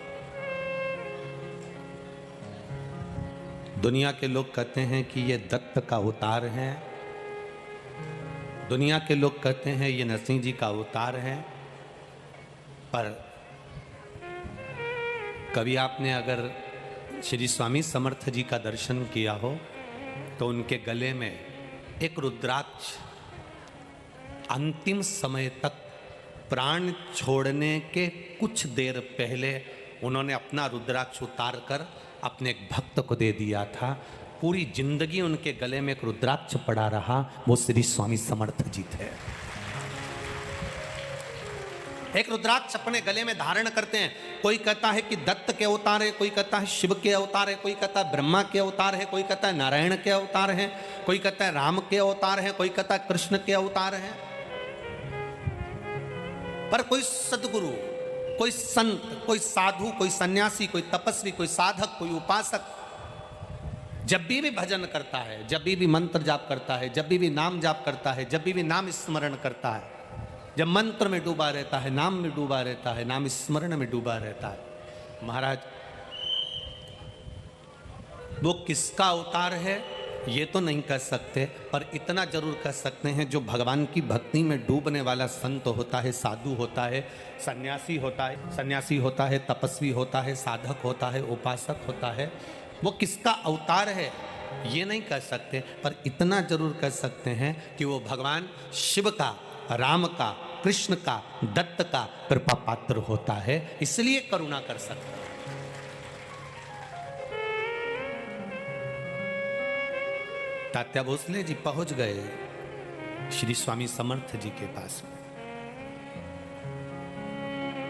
दुनिया के लोग कहते हैं कि ये दत्त का अवतार है, दुनिया के लोग कहते हैं ये नरसिंह जी का अवतार है, पर कभी आपने अगर श्री स्वामी समर्थ जी का दर्शन किया हो तो उनके गले में एक रुद्राक्ष, अंतिम समय तक प्राण छोड़ने के कुछ देर पहले उन्होंने अपना रुद्राक्ष उतार कर अपने एक भक्त को दे दिया था। पूरी जिंदगी उनके गले में एक रुद्राक्ष पड़ा रहा, वो श्री स्वामी समर्थ जी थे। एक रुद्राक्ष अपने गले में धारण करते हैं। कोई कहता है कि दत्त के अवतार है, कोई कहता है शिव के अवतार है, कोई कहता है ब्रह्मा के अवतार है, कोई कहता है नारायण के अवतार है, कोई कहता है राम के अवतार है, कोई कहता है कृष्ण के अवतार है। पर कोई सदगुरु, कोई संत, कोई साधु, कोई सन्यासी, कोई तपस्वी, कोई साधक, कोई उपासक जब भी भजन करता है, जब भी मंत्र जाप करता है, जब भी नाम जाप करता है, जब भी नाम स्मरण करता है, जब मंत्र में डूबा रहता है, नाम में डूबा रहता है, नाम स्मरण में डूबा रहता है, महाराज वो किसका अवतार है ये तो नहीं कह सकते, पर इतना जरूर कह सकते हैं जो भगवान की भक्ति में डूबने वाला संत होता है, साधु होता है, सन्यासी होता है, तपस्वी होता है, साधक होता है, उपासक होता है, वो किसका अवतार है ये नहीं कह सकते, पर इतना जरूर कह सकते हैं कि वो भगवान शिव का, राम का, कृष्ण का, दत्त का कृपा पात्र होता है, इसलिए करुणा कर सकता है। तात्या भोसले जी पहुंच गए श्री स्वामी समर्थ जी के पास में।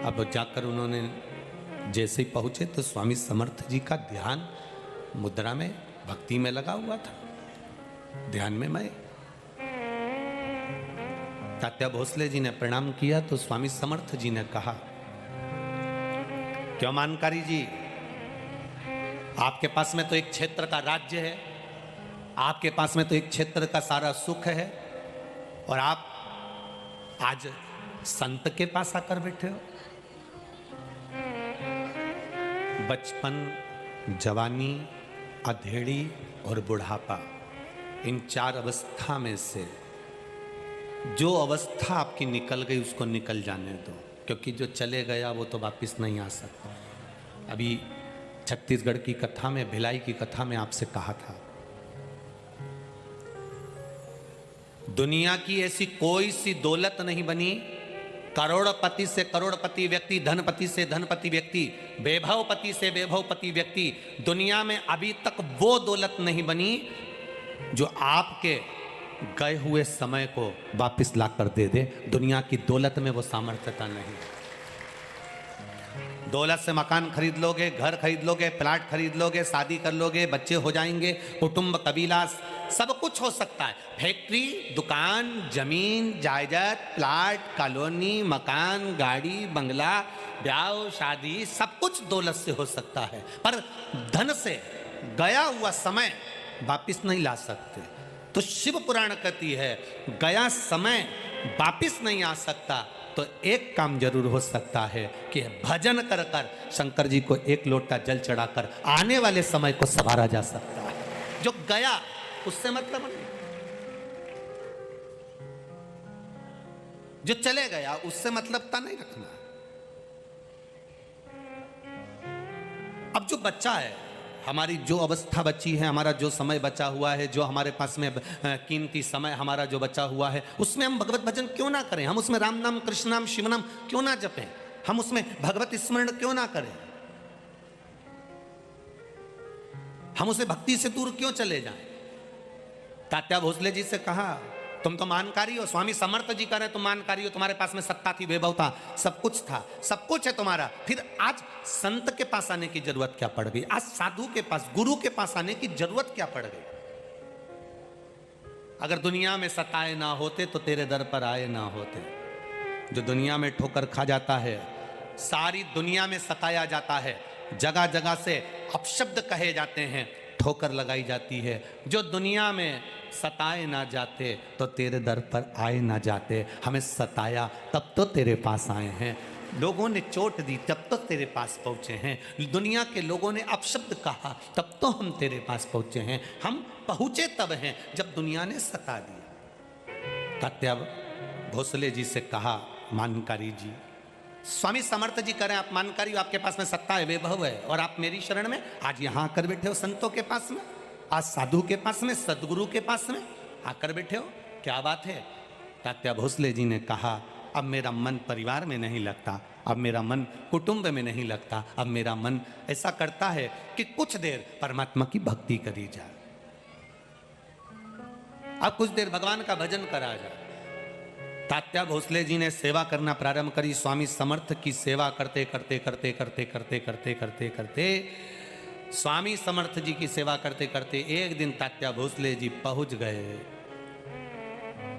अब जाकर उन्होंने जैसे ही पहुंचे तो स्वामी समर्थ जी का ध्यान मुद्रा में, भक्ति में लगा हुआ था, ध्यान में मैं। तात्या भोसले जी ने प्रणाम किया तो स्वामी समर्थ जी ने कहा, क्यों मानकारी जी, आपके पास में तो एक क्षेत्र का राज्य है, आपके पास में तो एक क्षेत्र का सारा सुख है, और आप आज संत के पास आकर बैठे हो। बचपन, जवानी, अधेड़ी और बुढ़ापा, इन चार अवस्था में से जो अवस्था आपकी निकल गई उसको निकल जाने दो, क्योंकि जो चले गया वो तो वापस नहीं आ सकता। अभी छत्तीसगढ़ की कथा में, भिलाई की कथा में आपसे कहा था, दुनिया की ऐसी कोई सी दौलत नहीं बनी, करोड़पति से करोड़पति व्यक्ति, धनपति से धनपति व्यक्ति, वैभवपति से वैभवपति व्यक्ति, दुनिया में अभी तक वो दौलत नहीं बनी जो आपके गए हुए समय को वापस ला कर दे दे। दुनिया की दौलत में वो सामर्थ्यता नहीं। दौलत से मकान खरीद लोगे, घर खरीद लोगे, प्लाट खरीद लोगे, शादी कर लोगे, बच्चे हो जाएंगे, कुटुंब, कबीला, सब कुछ हो सकता है। फैक्ट्री, दुकान, जमीन, जायदाद, प्लाट, कॉलोनी, मकान, गाड़ी, बंगला, ब्याह, शादी, सब कुछ दौलत से हो सकता है, पर धन से गया हुआ समय वापिस नहीं ला सकते। तो शिव पुराण कहती है गया समय वापिस नहीं आ सकता, तो एक काम जरूर हो सकता है कि भजन कर कर शंकर जी को एक लोटा जल चढ़ाकर आने वाले समय को संवारा जा सकता है। जो गया उससे मतलब नहीं, जो चले गया उससे मतलबता नहीं रखना। अब जो बच्चा है, हमारी जो अवस्था बची है, हमारा जो समय बचा हुआ है, जो हमारे पास में कीमती समय हमारा जो बचा हुआ है, उसमें हम भगवत भजन क्यों ना करें? हम उसमें राम नाम, कृष्ण नाम, शिव नाम क्यों ना जपें? हम उसमें भगवत स्मरण क्यों ना करें? हम उसे भक्ति से दूर क्यों चले जाएं? तात्या भोसले जी से कहा, तुम तो मानकारी हो, स्वामी समर्थ जी कह रहे तुम मानकारी हो, तुम्हारे पास में सत्ता थी, वैभव था, सब कुछ था, सब कुछ है तुम्हारा, फिर आज संत के पास आने की जरूरत क्या पड़ गई? आज साधु के पास, गुरु के पास आने की जरूरत क्या पड़ गई? अगर दुनिया में सताए ना होते तो तेरे दर पर आए ना होते। जो दुनिया में ठोकर खा जाता है, सारी दुनिया में सताया जाता है, जगह जगह से अपशब्द कहे जाते हैं, ठोकर लगाई जाती है। जो दुनिया में सताए ना जाते तो तेरे दर पर आए ना जाते। हमें सताया तब तो तेरे पास आए हैं, लोगों ने चोट दी तब तो तेरे पास पहुँचे हैं, दुनिया के लोगों ने अपशब्द कहा तब तो हम तेरे पास पहुँचे हैं। हम पहुँचे तब हैं जब दुनिया ने सता दिया। तात्या भोसले जी से कहा, मानकारी जी, स्वामी समर्थ जी करें आप मानकारी हो, आपके पास में सत्ता है, वैभव है, और आप मेरी शरण में आज यहाँ आकर बैठे हो, संतों के पास में, आज साधु के पास में, सदगुरु के पास में आकर बैठे हो, क्या बात है? तात्या भोसले जी ने कहा, अब मेरा मन परिवार में नहीं लगता, अब मेरा मन कुटुंब में नहीं लगता, अब मेरा मन ऐसा करता है कि कुछ देर परमात्मा की भक्ति करी जाए, अब कुछ देर भगवान का भजन करा जाए। तात्या भोसले जी ने सेवा करना प्रारंभ करी। स्वामी समर्थ की सेवा करते करते करते करते करते करते करते करते स्वामी समर्थ जी की सेवा करते करते एक दिन तात्या भोसले जी पहुंच गए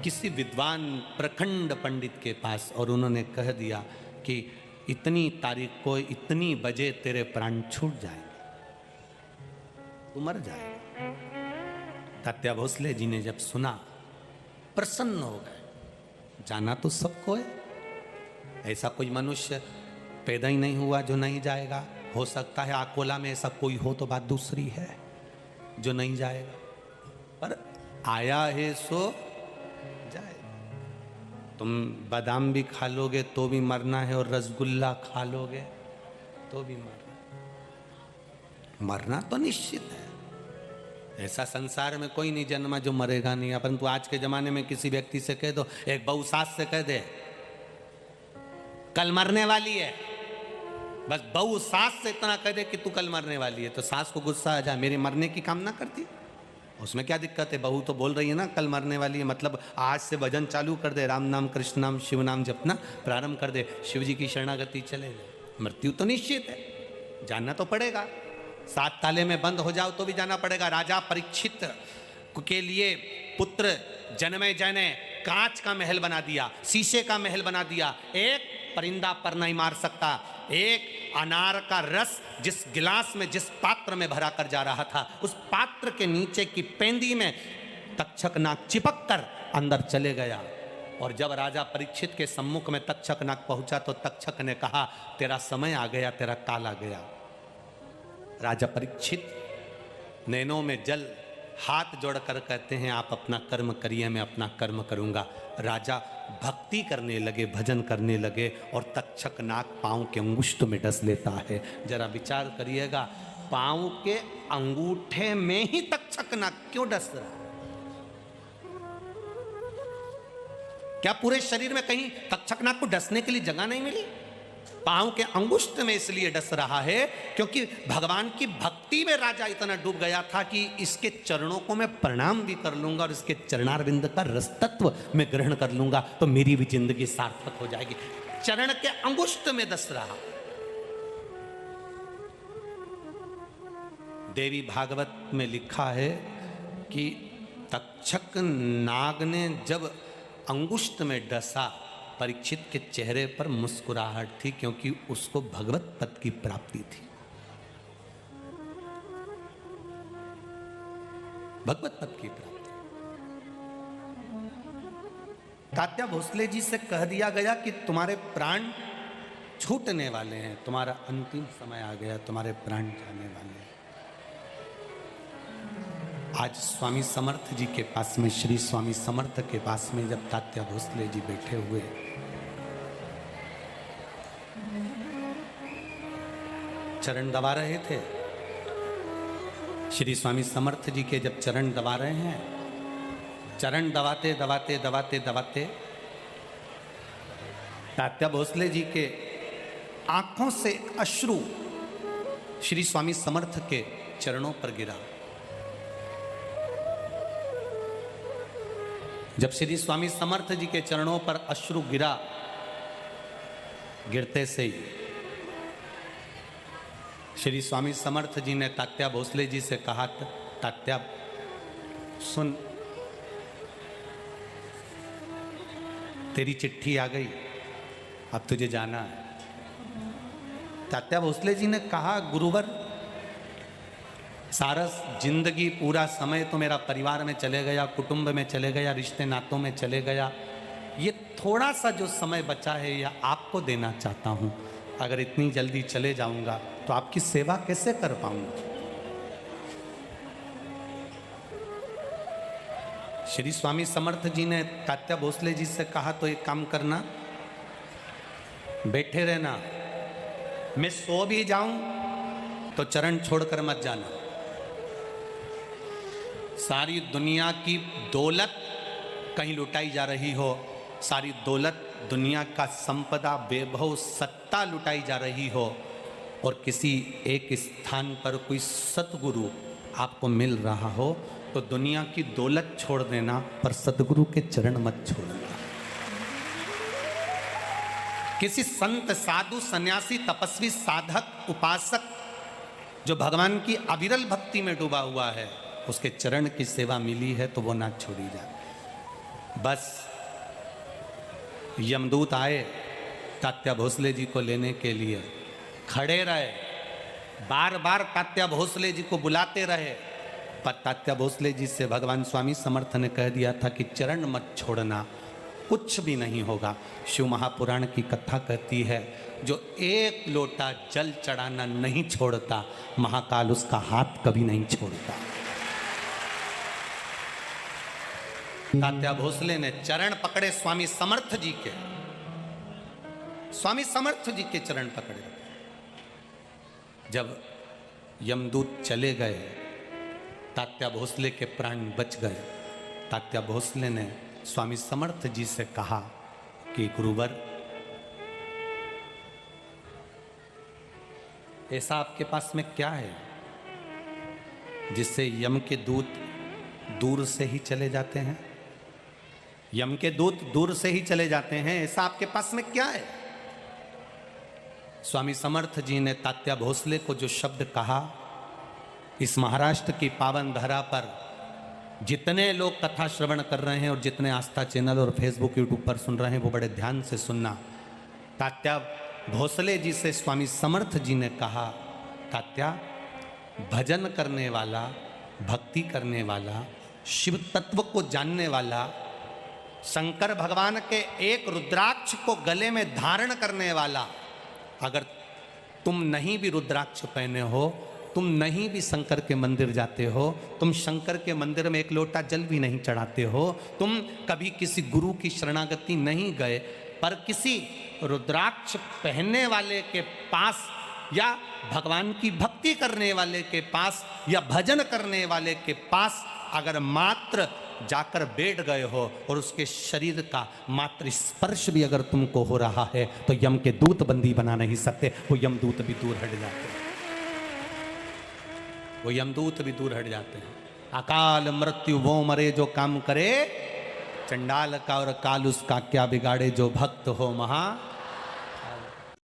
किसी विद्वान प्रखंड पंडित के पास और उन्होंने कह दिया कि इतनी तारीख को इतनी बजे तेरे प्राण छूट जाएंगे, तू मर जाएगा। तात्या भोसले जी ने जब सुना प्रसन्न हो गए। जाना तो सबको है, ऐसा कोई मनुष्य पैदा ही नहीं हुआ जो नहीं जाएगा। हो सकता है अकोला में ऐसा कोई हो तो बात दूसरी है जो नहीं जाएगा, पर आया है सो जाए। तुम बादाम भी खा लोगे तो भी मरना है और रसगुल्ला खा लोगे तो भी मरना तो निश्चित है। ऐसा संसार में कोई नहीं जन्मा जो मरेगा नहीं। परंतु आज के जमाने में किसी व्यक्ति से कह दो, एक बहू सास से कह दे कल मरने वाली है, बस बहू सास से इतना कह दे कि तू कल मरने वाली है, तो सास को गुस्सा आ जाए, मेरे मरने की कामना करती, उसमें क्या दिक्कत है। बहू तो बोल रही है ना कल मरने वाली है, मतलब आज से भजन चालू कर दे, राम नाम कृष्ण नाम शिव नाम जपना प्रारंभ कर दे, शिव जी की शरणागति चले जाए। मृत्यु तो निश्चित है, जानना तो पड़ेगा। 7 ताले में बंद हो जाओ तो भी जाना पड़ेगा। राजा परीक्षित के लिए पुत्र जन्मे जय ने कांच का महल बना दिया, शीशे का महल बना दिया, एक परिंदा पर नहीं मार सकता। एक अनार का रस जिस गिलास में जिस पात्र में भरा कर जा रहा था, उस पात्र के नीचे की पेंदी में तक्षक नाग चिपक कर अंदर चले गया। और जब राजा परीक्षित के सम्मुख में तक्षक नाग पहुंचा तो तक्षक ने कहा तेरा समय आ गया, तेरा काल आ गया। राजा परीक्षित नैनों में जल हाथ जोड़कर कहते हैं आप अपना कर्म करिए, मैं अपना कर्म करूंगा। राजा भक्ति करने लगे, भजन करने लगे और तक्षक नाग पांव के अंगुष्ठ में डस लेता है। जरा विचार करिएगा, पांव के अंगूठे में ही तक्षक नाग क्यों डस रहा? क्या पूरे शरीर में कहीं तक्षक नाग को डसने के लिए जगह नहीं मिली? पांव के अंगुष्ठ में इसलिए डस रहा है क्योंकि भगवान की भक्ति में राजा इतना डूब गया था कि इसके चरणों को मैं प्रणाम भी कर लूंगा और इसके चरणारविंद का रस तत्व मैं ग्रहण कर लूंगा तो मेरी भी जिंदगी सार्थक हो जाएगी। चरण के अंगुष्ठ में डस रहा। देवी भागवत में लिखा है कि तक्षक नाग ने जब अंगुष्ठ में डसा, परीक्षित के चेहरे पर मुस्कुराहट थी क्योंकि उसको भगवत पद की प्राप्ति थी। भगवत पद की प्राप्ति। तात्या भोसले जी से कह दिया गया कि तुम्हारे प्राण छूटने वाले हैं, तुम्हारा अंतिम समय आ गया, तुम्हारे प्राण जाने वाले हैं। आज स्वामी समर्थ जी के पास में, श्री स्वामी समर्थ के पास में जब तात्या भोसले जी बैठे हुए चरण दबा रहे थे, श्री स्वामी समर्थ जी के जब चरण दबा रहे हैं, चरण दबाते दबाते दबाते दबाते तात्या भोसले जी के आंखों से अश्रु श्री स्वामी समर्थ के चरणों पर गिरा। जब श्री स्वामी समर्थ जी के चरणों पर अश्रु गिरा, गिरते से ही श्री स्वामी समर्थ जी ने तात्या भोसले जी से कहा, तात्या सुन, तेरी चिट्ठी आ गई, अब तुझे जाना है। तात्या भोसले जी ने कहा, गुरुवर सारा जिंदगी पूरा समय तो मेरा परिवार में चले गया, कुटुंब में चले गया, रिश्ते नातों में चले गया, ये थोड़ा सा जो समय बचा है यह आपको देना चाहता हूँ। अगर इतनी जल्दी चले जाऊंगा तो आपकी सेवा कैसे कर पाऊंगा? श्री स्वामी समर्थ जी ने तात्या भोसले जी से कहा, तो एक काम करना, बैठे रहना, मैं सो भी जाऊं तो चरण छोड़कर मत जाना। सारी दुनिया की दौलत कहीं लुटाई जा रही हो, सारी दौलत दुनिया का संपदा, वैभव, सत्ता लुटाई जा रही हो और किसी एक स्थान पर कोई सतगुरु आपको मिल रहा हो, तो दुनिया की दौलत छोड़ देना, पर सतगुरु के चरण मत छोड़ना। किसी संत, साधु, सन्यासी, तपस्वी, साधक, उपासक जो भगवान की अविरल भक्ति में डूबा हुआ है, उसके चरण की सेवा मिली है तो वो ना छोड़ी जाए। बस यमदूत आए तात्या भोसले जी को लेने के लिए, खड़े रहे, बार बार तात्या भोसले जी को बुलाते रहे, पर तात्या भोसले जी से भगवान स्वामी समर्थ ने कह दिया था कि चरण मत छोड़ना, कुछ भी नहीं होगा। शिव महापुराण की कथा कहती है, जो एक लोटा जल चढ़ाना नहीं छोड़ता, महाकाल उसका हाथ कभी नहीं छोड़ता। तात्या भोसले ने चरण पकड़े स्वामी समर्थ जी के, स्वामी समर्थ जी के चरण पकड़े। जब यमदूत चले गए, तात्या भोसले के प्राण बच गए। तात्या भोसले ने स्वामी समर्थ जी से कहा कि गुरुवर, ऐसा आपके पास में क्या है जिससे यम के दूत दूर से ही चले जाते हैं? यम के दूत दूर से ही चले जाते हैं, ऐसा आपके पास में क्या है? स्वामी समर्थ जी ने तात्या भोसले को जो शब्द कहा, इस महाराष्ट्र की पावन धरा पर जितने लोग कथा श्रवण कर रहे हैं और जितने आस्था चैनल और फेसबुक यूट्यूब पर सुन रहे हैं, वो बड़े ध्यान से सुनना। तात्या भोसले जी से स्वामी समर्थ जी ने कहा, तात्या, भजन करने वाला, भक्ति करने वाला, शिव तत्व को जानने वाला, शंकर भगवान के एक रुद्राक्ष को गले में धारण करने वाला, अगर तुम नहीं भी रुद्राक्ष पहने हो, तुम नहीं भी शंकर के मंदिर जाते हो, तुम शंकर के मंदिर में एक लोटा जल भी नहीं चढ़ाते हो, तुम कभी किसी गुरु की शरणागति नहीं गए, पर किसी रुद्राक्ष पहनने वाले के पास या भगवान की भक्ति करने वाले के पास या भजन करने वाले के पास अगर मात्र जाकर बैठ गए हो और उसके शरीर का मात्र स्पर्श भी अगर तुमको हो रहा है, तो यम के दूत बंदी बना नहीं सकते, वो यमदूत भी दूर हट जाते हैं, वो यमदूत भी दूर हट जाते हैं। अकाल मृत्यु वो मरे जो काम करे, चंडाल का और काल उसका क्या बिगाड़े, जो भक्त हो महा